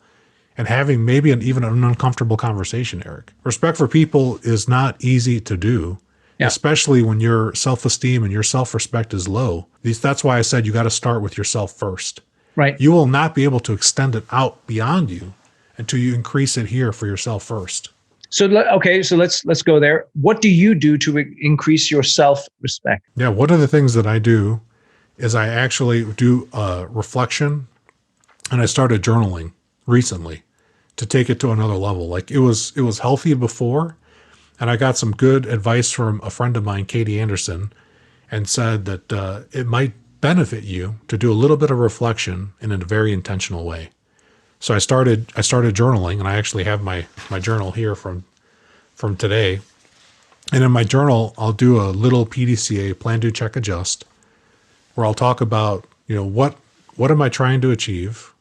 and having maybe even an uncomfortable conversation, Eric. Respect for people is not easy to do, Yeah. especially when your self-esteem and your self-respect is low. That's why I said you got to start with yourself first. Right. You will not be able to extend it out beyond you until you increase it here for yourself first. So let's go there. What do you do to increase your self-respect? Yeah, one of the things that I do is I actually do reflection, and I started journaling recently to take it to another level. Like, it was healthy before, and I got some good advice from a friend of mine, Katie Anderson, and said that it might benefit you to do a little bit of reflection in a very intentional way. So I started journaling, and I actually have my journal here from today. And in my journal, I'll do a little PDCA, plan, do, check, adjust, where I'll talk about, what am I trying to achieve?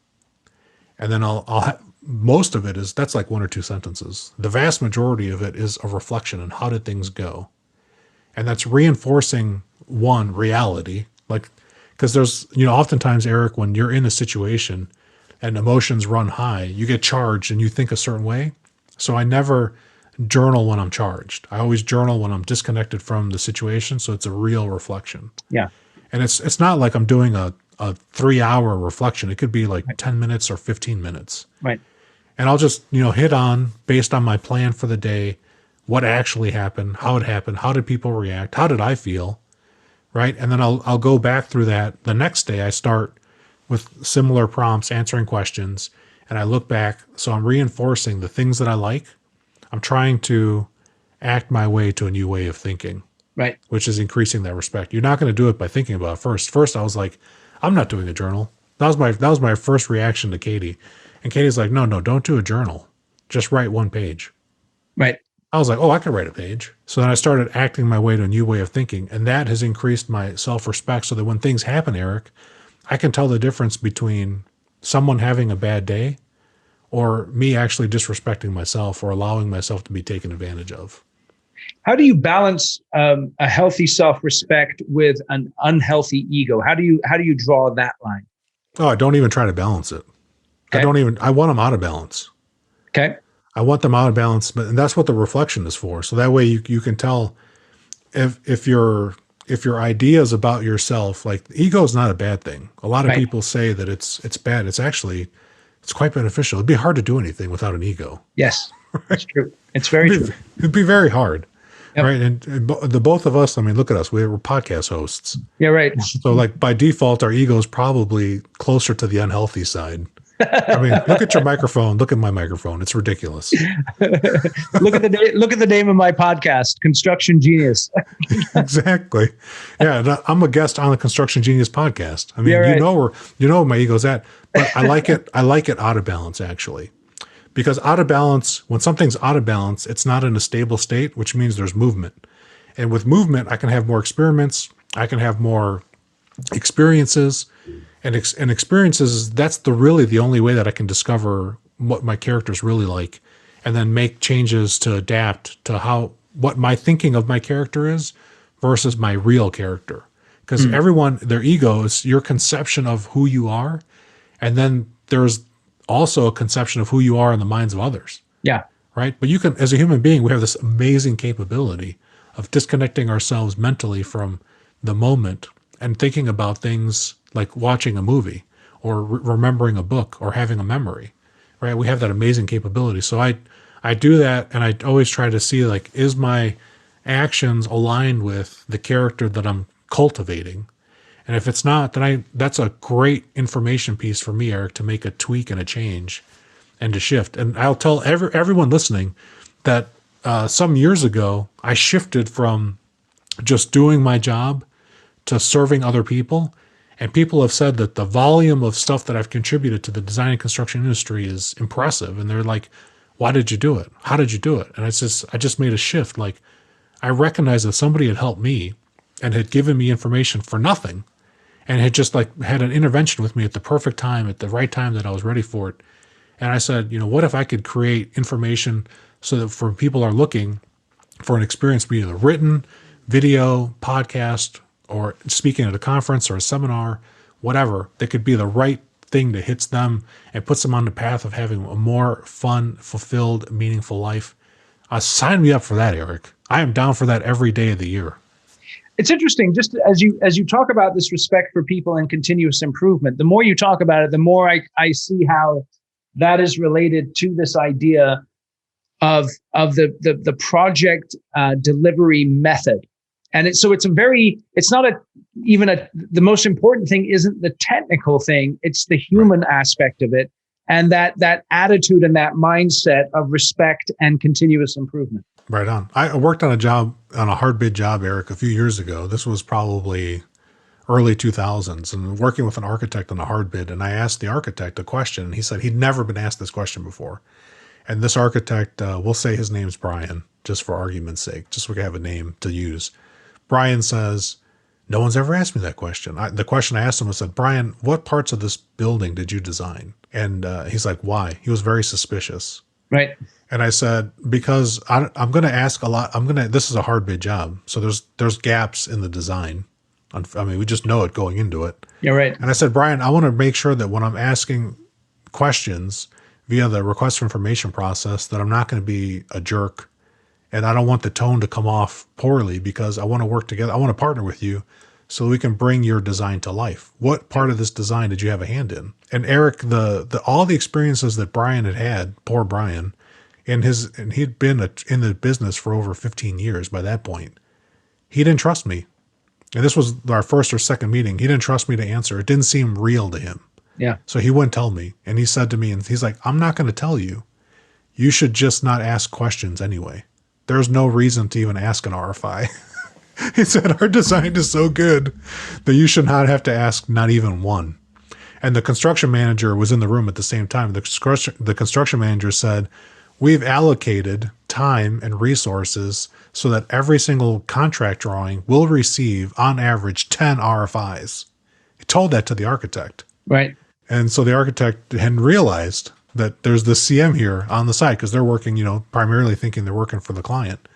And then most of it that's like one or two sentences. The vast majority of it is a reflection on how did things go. And that's reinforcing one reality, like, because there's, oftentimes, Eric, when you're in a situation and emotions run high, you get charged and you think a certain way. So I never journal when I'm charged. I always journal when I'm disconnected from the situation. So it's a real reflection. Yeah. And it's not like I'm doing a 3-hour reflection. It could be like Right. 10 minutes or 15 minutes. Right. And I'll just, hit on, based on my plan for the day, what actually happened, how it happened, how did people react, how did I feel, right? And then I'll go back through that. The next day I start with similar prompts, answering questions, and I look back. So I'm reinforcing the things that I like. I'm trying to act my way to a new way of thinking, Right. which is increasing that respect. You're not going to do it by thinking about it first. First, I was like, I'm not doing a journal. That was my first reaction to Katie. And Katie's like, no, don't do a journal. Just write one page. Right. I was like, oh, I can write a page. So then I started acting my way to a new way of thinking. And that has increased my self-respect so that when things happen, Eric, I can tell the difference between someone having a bad day or me actually disrespecting myself or allowing myself to be taken advantage of. How do you balance a healthy self-respect with an unhealthy ego? How do you draw that line? Oh, I don't even try to balance it. Okay. I want them out of balance. Okay. I want them out of balance, and that's what the reflection is for. So that way you can tell if your ideas about yourself, like ego is not a bad thing. A lot of Right. people say that it's bad. It's quite beneficial. It'd be hard to do anything without an ego. Yes, that's true. It's very true. It'd be very hard. Yep. Right. And the both of us, I mean, look at us. We're podcast hosts. Yeah, right. So like by default, our ego is probably closer to the unhealthy side. I mean, look at your microphone. Look at my microphone. It's ridiculous. Look at the name of my podcast, Construction Genius. Exactly. Yeah. And I'm a guest on the Construction Genius podcast. I mean, Yeah, right. you know where my ego's at, but I like it. I like it out of balance, actually. Because out of balance, when something's out of balance, it's not in a stable state, which means there's movement. And with movement, I can have more experiments. I can have more experiences. And experiences, that's really the only way that I can discover what my character's really like and then make changes to adapt to what my thinking of my character is versus my real character. Because everyone, their ego is your conception of who you are. And then there's also a conception of who you are in the minds of others. Yeah. Right. But you can, as a human being, we have this amazing capability of disconnecting ourselves mentally from the moment and thinking about things like watching a movie or remembering a book or having a memory, right? We have that amazing capability. So I do that. And I always try to see, like, is my actions aligned with the character that I'm cultivating? And if it's not, then that's a great information piece for me, Eric, to make a tweak and a change and to shift. And I'll tell everyone listening that some years ago, I shifted from just doing my job to serving other people. And people have said that the volume of stuff that I've contributed to the design and construction industry is impressive. And they're like, why did you do it? How did you do it? And I just made a shift. Like, I recognized that somebody had helped me and had given me information for nothing and had just like had an intervention with me at the perfect time, at the right time that I was ready for it. And I said, what if I could create information so that for people are looking for an experience, be it a written, video, podcast, or speaking at a conference or a seminar, whatever, that could be the right thing that hits them and puts them on the path of having a more fun, fulfilled, meaningful life. Sign me up for that, Eric. I am down for that every day of the year. It's interesting, just as you talk about this respect for people and continuous improvement, the more you talk about it, the more I see how that is related to this idea of the project delivery method. And the most important thing isn't the technical thing, it's the human aspect of it. And that attitude and that mindset of respect and continuous improvement. Right on. I worked on a hard bid job, Eric, a few years ago. This was probably early 2000s, and working with an architect on a hard bid. And I asked the architect a question, and he said he'd never been asked this question before. And this architect, we'll say his name's Brian, just for argument's sake, just so we can have a name to use. Brian says, no one's ever asked me that question. The question I asked him was, Brian, what parts of this building did you design? And he's like, why? He was very suspicious. Right. And I said, because I'm going to ask a lot. This is a hard bid job. So there's gaps in the design. I mean, we just know it going into it. Yeah, right. And I said, Brian, I want to make sure that when I'm asking questions via the request for information process, that I'm not going to be a jerk. And I don't want the tone to come off poorly, because I want to work together. I want to partner with you so we can bring your design to life. What part of this design did you have a hand in? And Eric, all the experiences that Brian had, poor Brian, and he'd been in the business for over 15 years by that point. He didn't trust me. And this was our first or second meeting. He didn't trust me to answer. It didn't seem real to him. Yeah. So he wouldn't tell me. And he said to me, and he's like, I'm not going to tell you. You should just not ask questions anyway. There's no reason to even ask an RFI. He said, our design is so good that you should not have to ask not even one. And the construction manager was in the room at the same time. The construction manager said, we've allocated time and resources so that every single contract drawing will receive, on average, 10 RFIs. He told that to the architect. Right. And so the architect hadn't realized that there's the CM here on the side because they're working, primarily thinking they're working for the client.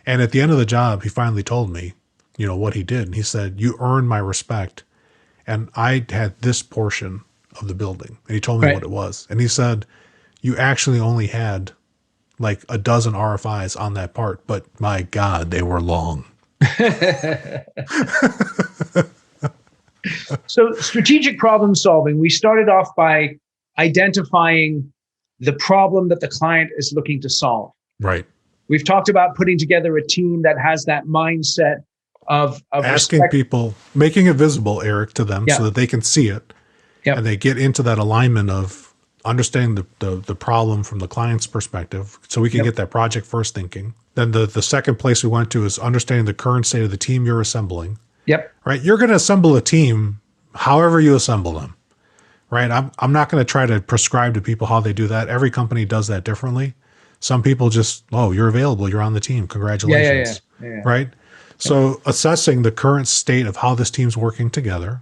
And at the end of the job, he finally told me, what he did. And he said, you earned my respect. And I had this portion of the building. And he told me what it was. And he said, you actually only had like a dozen RFIs on that part, but my God, they were long. So strategic problem solving, we started off by identifying the problem that the client is looking to solve. Right. We've talked about putting together a team that has that mindset of asking respect. People, making it visible, Eric, to them so that they can see it. And they get into that alignment of understanding the problem from the client's perspective so we can get that project first thinking. Then the second place we went to is understanding the current state of the team you're assembling. Yep. Right. You're going to assemble a team however you assemble them. Right. I'm not going to try to prescribe to people how they do that. Every company does that differently. Some people just, you're available. You're on the team. Congratulations. Yeah. Right. So assessing the current state of how this team's working together,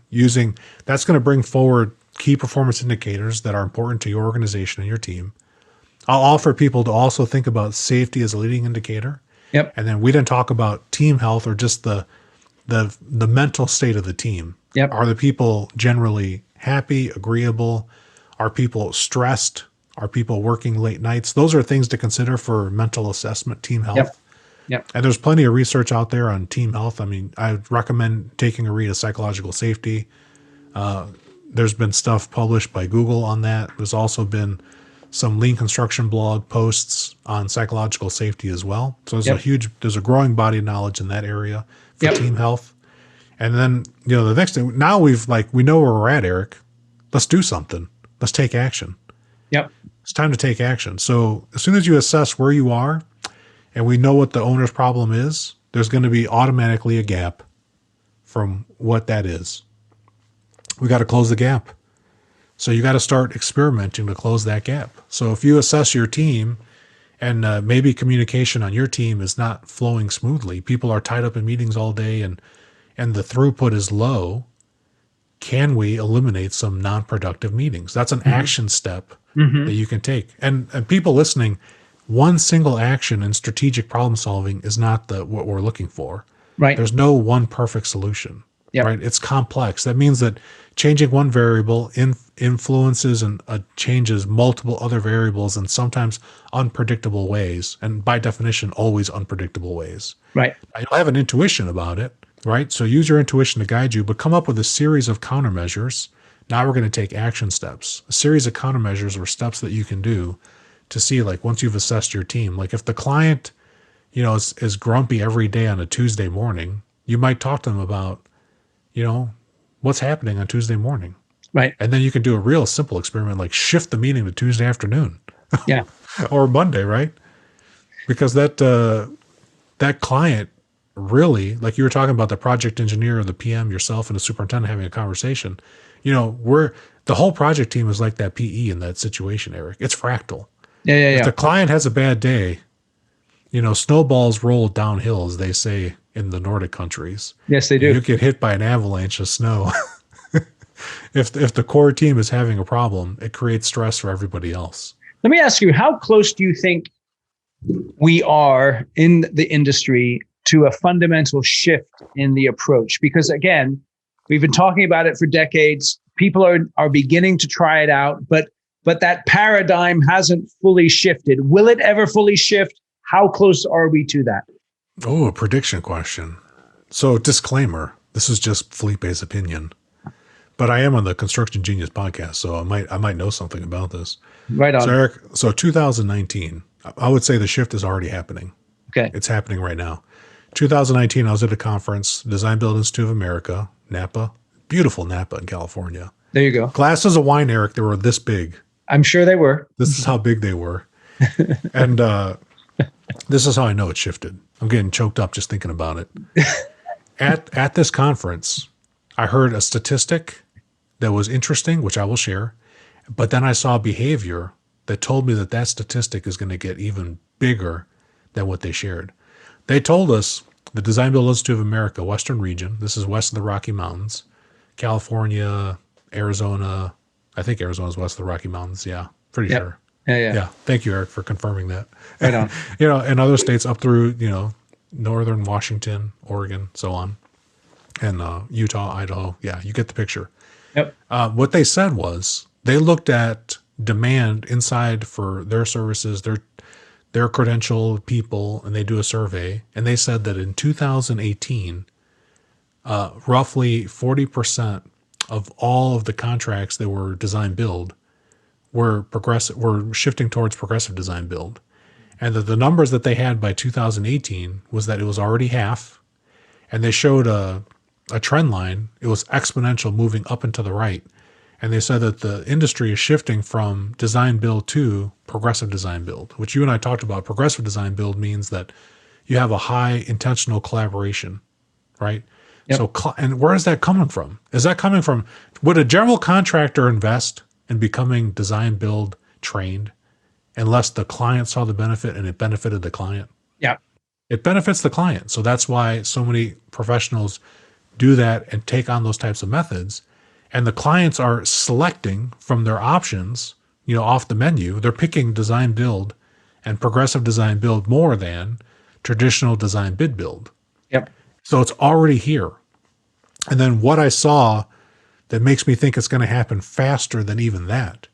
that's going to bring forward key performance indicators that are important to your organization and your team. I'll offer people to also think about safety as a leading indicator. Yep. And then we didn't talk about team health or just the mental state of the team. Yep. Are the people generally happy, agreeable? Are people stressed? Are people working late nights? Those are things to consider for mental assessment, team health. Yep. And there's plenty of research out there on team health. I mean, I recommend taking a read of Psychological Safety. There's been stuff published by Google on that. There's also been some lean construction blog posts on psychological safety as well. So there's a growing body of knowledge in that area for team health. And then, the next thing, now we know where we're at, Eric. Let's do something. Let's take action. Yep. It's time to take action. So as soon as you assess where you are and we know what the owner's problem is, there's going to be automatically a gap from what that is. We got to close the gap. So you got to start experimenting to close that gap. So if you assess your team and maybe communication on your team is not flowing smoothly, people are tied up in meetings all day and the throughput is low, can we eliminate some non-productive meetings? That's an action step that you can take. And people listening, one single action in strategic problem solving is not what we're looking for. Right. There's no one perfect solution. Yep. Right. It's complex. That means that changing one variable influences and changes multiple other variables in sometimes unpredictable ways. And by definition, always unpredictable ways. Right. You'll have an intuition about it. Right. So use your intuition to guide you, but come up with a series of countermeasures. Now we're going to take action steps, a series of countermeasures or steps that you can do to see, once you've assessed your team, if the client, is grumpy every day on a Tuesday morning, you might talk to them about, what's happening on Tuesday morning. Right. And then you can do a real simple experiment, like shift the meeting to Tuesday afternoon. Yeah. Or Monday, right? Because that client really, like you were talking about the project engineer or the PM, yourself and the superintendent having a conversation, the whole project team is like that PE in that situation, Eric. It's fractal. If the client has a bad day, snowballs roll downhill, as they say in the Nordic countries. Yes, they do. You get hit by an avalanche of snow. If the core team is having a problem, it creates stress for everybody else. Let me ask you, how close do you think we are in the industry to a fundamental shift in the approach? Because again, we've been talking about it for decades. People are beginning to try it out, but that paradigm hasn't fully shifted. Will it ever fully shift? How close are we to that? Oh, a prediction question. So disclaimer, this is just Felipe's opinion, but I am on the Construction Genius podcast, so I might know something about this. Right on. So Eric, 2019, I would say the shift is already happening. Okay. It's happening right now. 2019, I was at a conference, Design Build Institute of America, Napa, beautiful Napa in California. There you go. Glasses of wine, Eric, they were this big. I'm sure they were. This is how big they were. And this is how I know it shifted. I'm getting choked up just thinking about it. At this conference, I heard a statistic that was interesting, which I will share. But then I saw behavior that told me that that statistic is going to get even bigger than what they shared. They told us the Design Build Institute of America, Western region, this is west of the Rocky Mountains, California, Arizona. I think Arizona is west of the Rocky Mountains. Yeah, pretty sure. Yeah. Thank you, Eric, for confirming that. Right on. And other states up through, northern Washington, Oregon, so on, and Utah, Idaho. Yeah, you get the picture. Yep. What they said was they looked at demand inside for their services, their credentialed people, and they do a survey, and they said that in 2018, roughly 40% of all of the contracts that were design build were shifting towards progressive design build. And that the numbers that they had by 2018 was that it was already half, and they showed a trend line. It was exponential, moving up and to the right. And they said that the industry is shifting from design build to progressive design build, which you and I talked about. Progressive design build means that you have a high intentional collaboration, right? Yep. So, and where is that coming from? Is that coming from, would a general contractor invest in becoming design build trained unless the client saw the benefit and it benefited the client? Yeah. It benefits the client. So that's why so many professionals do that and take on those types of methods. And the clients are selecting from their options, off the menu. They're picking design build and progressive design build more than traditional design bid build. Yep. So it's already here. And then what I saw that makes me think it's going to happen faster than even that.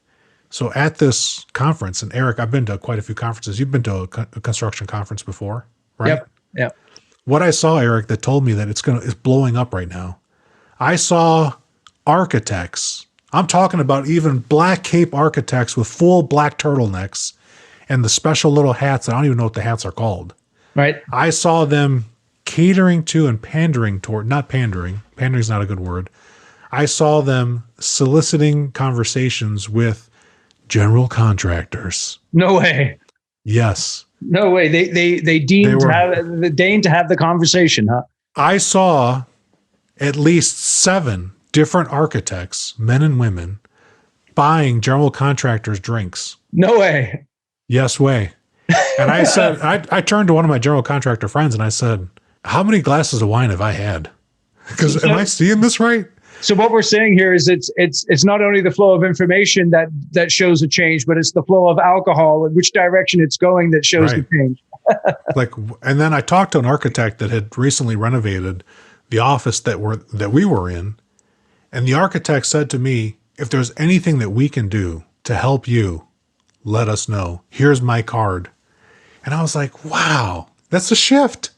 So at this conference, and Eric, I've been to quite a few conferences. You've been to a construction conference before, right? Yep. What I saw, Eric, that told me that it's blowing up right now. I saw architects. I'm talking about even black cape architects with full black turtlenecks and the special little hats. I don't even know what the hats are called. Right. I saw them catering to and pandering toward, not pandering. Pandering is not a good word. I saw them soliciting conversations with general contractors. No way. Yes. No way. They deigned to have the conversation, huh? I saw at least 7 different architects, men and women, buying general contractors drinks. No way. Yes way. And I said, I turned to one of my general contractor friends and I said, how many glasses of wine have I had? Because am I seeing this right? So what we're saying here is it's not only the flow of information that shows a change, but it's the flow of alcohol and which direction it's going that shows the change. And then I talked to an architect that had recently renovated the office that we were in, and the architect said to me, if there's anything that we can do to help you, let us know. Here's my card. And I was like, wow, that's a shift.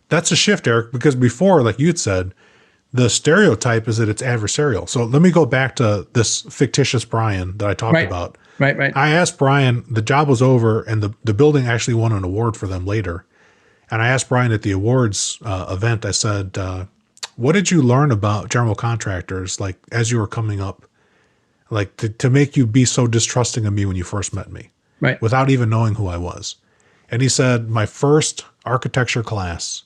That's a shift, Eric, because before, like you'd said, the stereotype is that it's adversarial. So let me go back to this fictitious Brian that I talked about. Right. I asked Brian, the job was over, and the building actually won an award for them later. And I asked Brian at the awards event, I said, what did you learn about general contractors, like as you were coming up, like to make you be so distrusting of me when you first met me, right, without even knowing who I was? And he said, my first architecture class,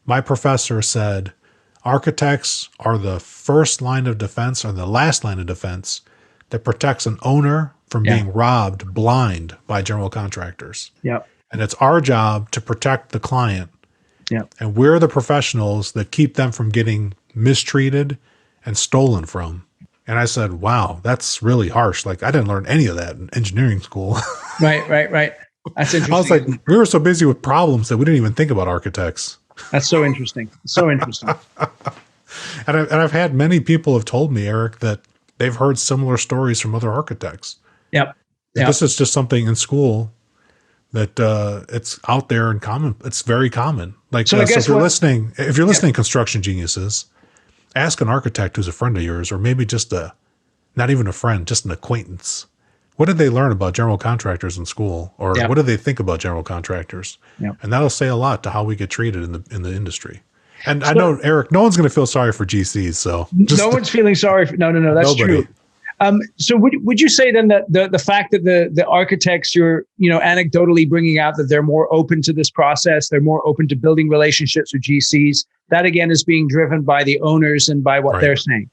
my professor said, architects are the first line of defense or the last line of defense that protects an owner from being robbed blind by general contractors. Yep. And it's our job to protect the client. Yep. And we're the professionals that keep them from getting mistreated and stolen from. And I said, wow, that's really harsh. Like I didn't learn any of that in engineering school. Right. That's interesting. I was like, we were so busy with problems that we didn't even think about architects. That's so interesting. So interesting. And I've had many people have told me, Eric, that they've heard similar stories from other architects. Yep. This is just something in school that it's out there and common. It's very common. Like, so if you're listening, construction geniuses, ask an architect who's a friend of yours, or maybe just not even a friend, just an acquaintance. What did they learn about general contractors in school? Or what do they think about general contractors? Yep. And that'll say a lot to how we get treated in the industry. And I know, Eric, no one's going to feel sorry for GCs. So no one's feeling sorry. No, that's nobody. True. So would you say then that the fact that the architects you're, anecdotally bringing out that they're more open to this process, they're more open to building relationships with GCs, that again is being driven by the owners and by what they're saying?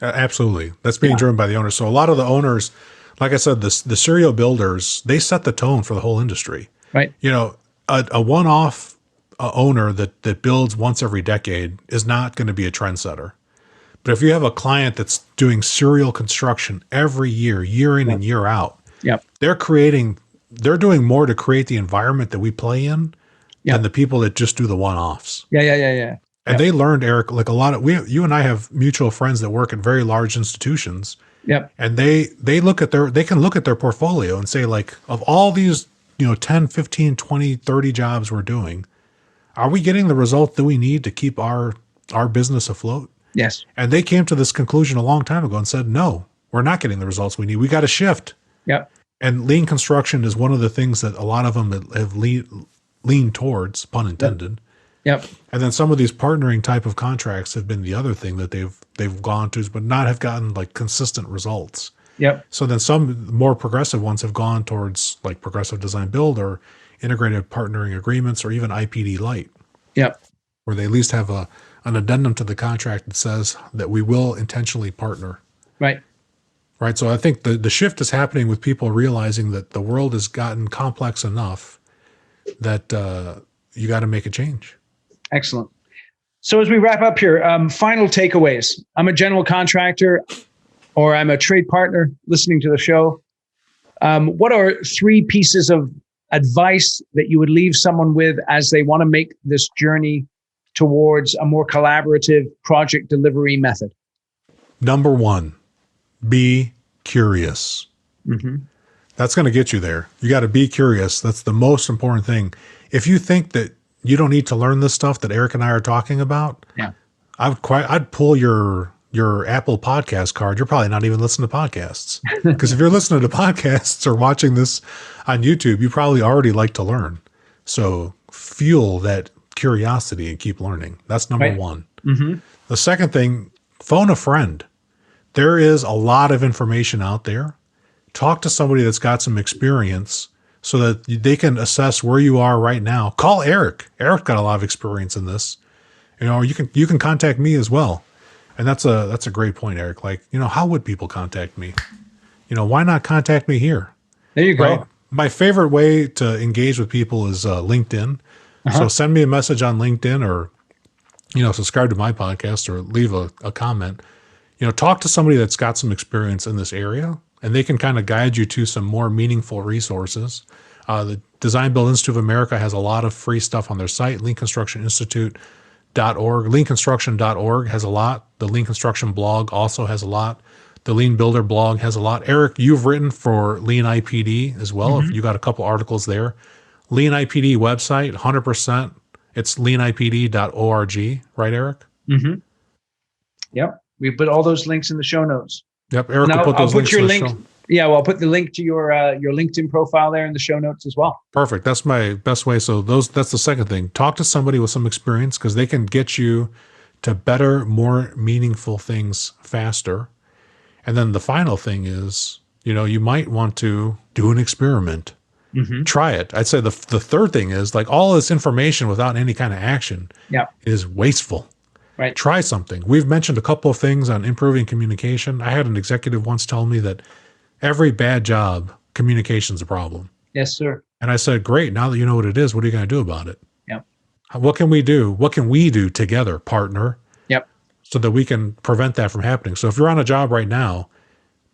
Absolutely. That's being Yeah. driven by the owners. So a lot of the owners, like I said, the serial builders, they set the tone for the whole industry. Right. You know, a one-off owner that builds once every decade is not going to be a trendsetter. But if you have a client that's doing serial construction every year, year in and year out, Yep. they're doing more to create the environment that we play in than the people that just do the one-offs. Yeah. And they learned, Eric, like a lot of you and I have mutual friends that work at very large institutions. Yep. And they can look at their portfolio and say, like, of all these, 10, 15, 20, 30 jobs we're doing, are we getting the result that we need to keep our business afloat? Yes. And they came to this conclusion a long time ago and said, no, we're not getting the results we need. We got to shift. Yep. And lean construction is one of the things that a lot of them have leaned towards, pun intended. Yep. And then some of these partnering type of contracts have been the other thing that they've gone to, but not have gotten like consistent results. Yep. So then some more progressive ones have gone towards like progressive design build or integrated partnering agreements or even IPD light. Yep. Where they at least have an addendum to the contract that says that we will intentionally partner. Right. Right. So I think the shift is happening with people realizing that the world has gotten complex enough that you got to make a change. Excellent. So as we wrap up here, final takeaways. I'm a general contractor or I'm a trade partner listening to the show. What are 3 pieces of advice that you would leave someone with as they want to make this journey towards a more collaborative project delivery method? Number 1, be curious. Mm-hmm. That's going to get you there. You got to be curious. That's the most important thing. If you think that you don't need to learn this stuff that Eric and I are talking about, I'd pull your Apple podcast card. You're probably not even listening to podcasts. Because if you're listening to podcasts or watching this on YouTube, you probably already like to learn. So fuel that curiosity and keep learning. That's number 1. Mm-hmm. The second thing, phone a friend. There is a lot of information out there. Talk to somebody that's got some experience so that they can assess where you are right now. Call Eric. Eric got a lot of experience in this. You can contact me as well. And that's a great point, Eric. Like, how would people contact me? Why not contact me here? There you go. Right? My favorite way to engage with people is LinkedIn. Uh-huh. So send me a message on LinkedIn or, subscribe to my podcast or leave a comment. Talk to somebody that's got some experience in this area and they can kind of guide you to some more meaningful resources. The Design Build Institute of America has a lot of free stuff on their site, leanconstructioninstitute.org. Leanconstruction.org has a lot. The Lean Construction blog also has a lot. The Lean Builder blog has a lot. Eric, you've written for Lean IPD as well. Mm-hmm. If you got a couple articles there. Lean IPD website, 100%. It's leanipd.org, right, Eric? Mm-hmm. Yep. We put all those links in the show notes. Yep. Eric will put those links in the show. Yeah, well, I'll put the link to your LinkedIn profile there in the show notes as well. Perfect. That's my best way. So that's the second thing. Talk to somebody with some experience because they can get you to better, more meaningful things faster. And then the final thing is, you might want to do an experiment. Mm-hmm. Try it. I'd say the third thing is like all this information without any kind of action is wasteful. Right. Try something. We've mentioned a couple of things on improving communication. I had an executive once tell me that every bad job, communication's a problem. Yes, sir. And I said, great. Now that you know what it is, what are you going to do about it? Yep. What can we do? What can we do together, partner? Yep. So that we can prevent that from happening. So if you're on a job right now,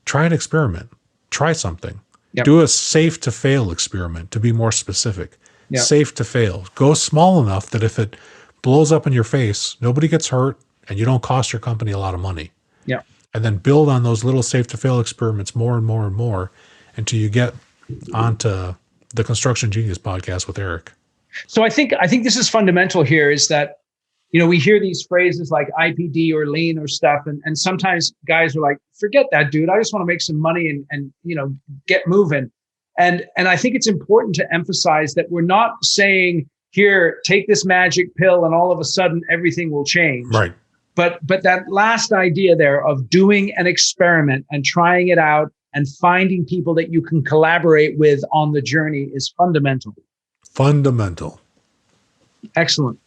try an experiment. Try something. Yep. Do a safe to fail experiment, to be more specific. Yep. Safe to fail. Go small enough that if it blows up in your face, nobody gets hurt, and you don't cost your company a lot of money. Yeah. And then build on those little safe to fail experiments more and more and more until you get onto the Construction Genius podcast with Eric. So I think this is fundamental here is that, we hear these phrases like IPD or lean or stuff. And sometimes guys are like, forget that, dude. I just want to make some money and get moving. And I think it's important to emphasize that we're not saying, here, take this magic pill and all of a sudden everything will change. Right. But that last idea there of doing an experiment and trying it out and finding people that you can collaborate with on the journey is fundamental. Fundamental. Excellent.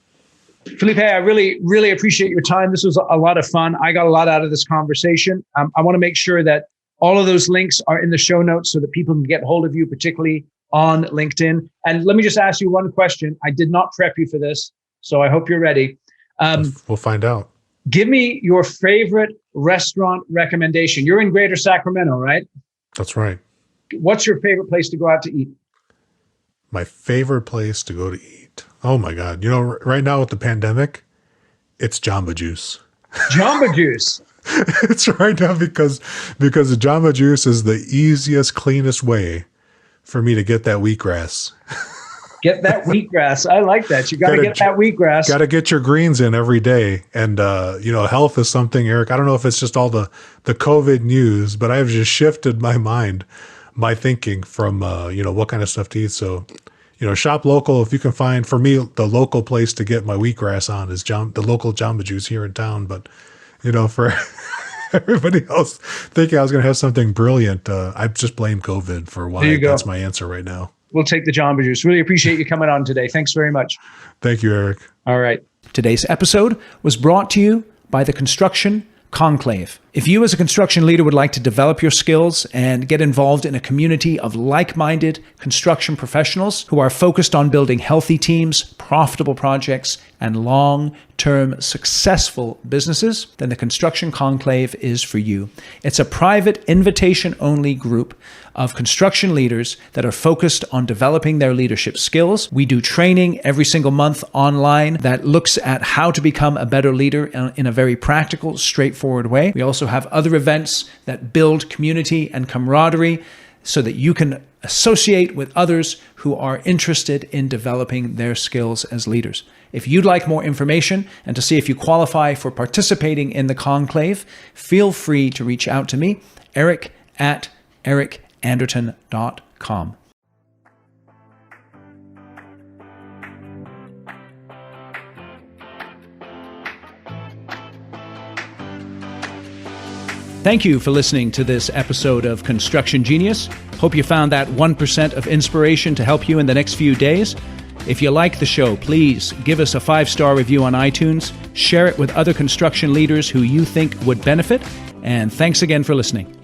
Felipe, I really, really appreciate your time. This was a lot of fun. I got a lot out of this conversation. I want to make sure that all of those links are in the show notes so that people can get hold of you, particularly on LinkedIn. And let me just ask you one question. I did not prep you for this, so I hope you're ready. We'll find out. Give me your favorite restaurant recommendation. You're in Greater Sacramento, right? That's right. What's your favorite place to go out to eat? My favorite place to go to eat. Oh my God. Right now with the pandemic, it's Jamba Juice. Jamba Juice. It's right now because the Jamba Juice is the easiest, cleanest way for me to get that wheatgrass. Get that wheatgrass. I like that. You got to get that wheatgrass. Got to get your greens in every day. And, health is something, Eric, I don't know if it's just all the COVID news, but I've just shifted my thinking from, what kind of stuff to eat. So, shop local. If you can find, for me, the local place to get my wheatgrass on is the local Jamba Juice here in town. But, for everybody else thinking I was going to have something brilliant, I just blame COVID for why that's my answer right now. We'll take the Jamba Juice. Really appreciate you coming on today. Thanks very much. Thank you, Eric. All right. Today's episode was brought to you by the Construction Conclave. If you as a construction leader would like to develop your skills and get involved in a community of like-minded construction professionals who are focused on building healthy teams, profitable projects, and long-term successful businesses, then the Construction Conclave is for you. It's a private, invitation-only group of construction leaders that are focused on developing their leadership skills. We do training every single month online that looks at how to become a better leader in a very practical, straightforward way. We also have other events that build community and camaraderie so that you can associate with others who are interested in developing their skills as leaders. If you'd like more information and to see if you qualify for participating in the conclave, feel free to reach out to me, eric@ericanderton.com. Thank you for listening to this episode of Construction Genius. Hope you found that 1% of inspiration to help you in the next few days. If you like the show, please give us a 5-star review on iTunes, share it with other construction leaders who you think would benefit, and thanks again for listening.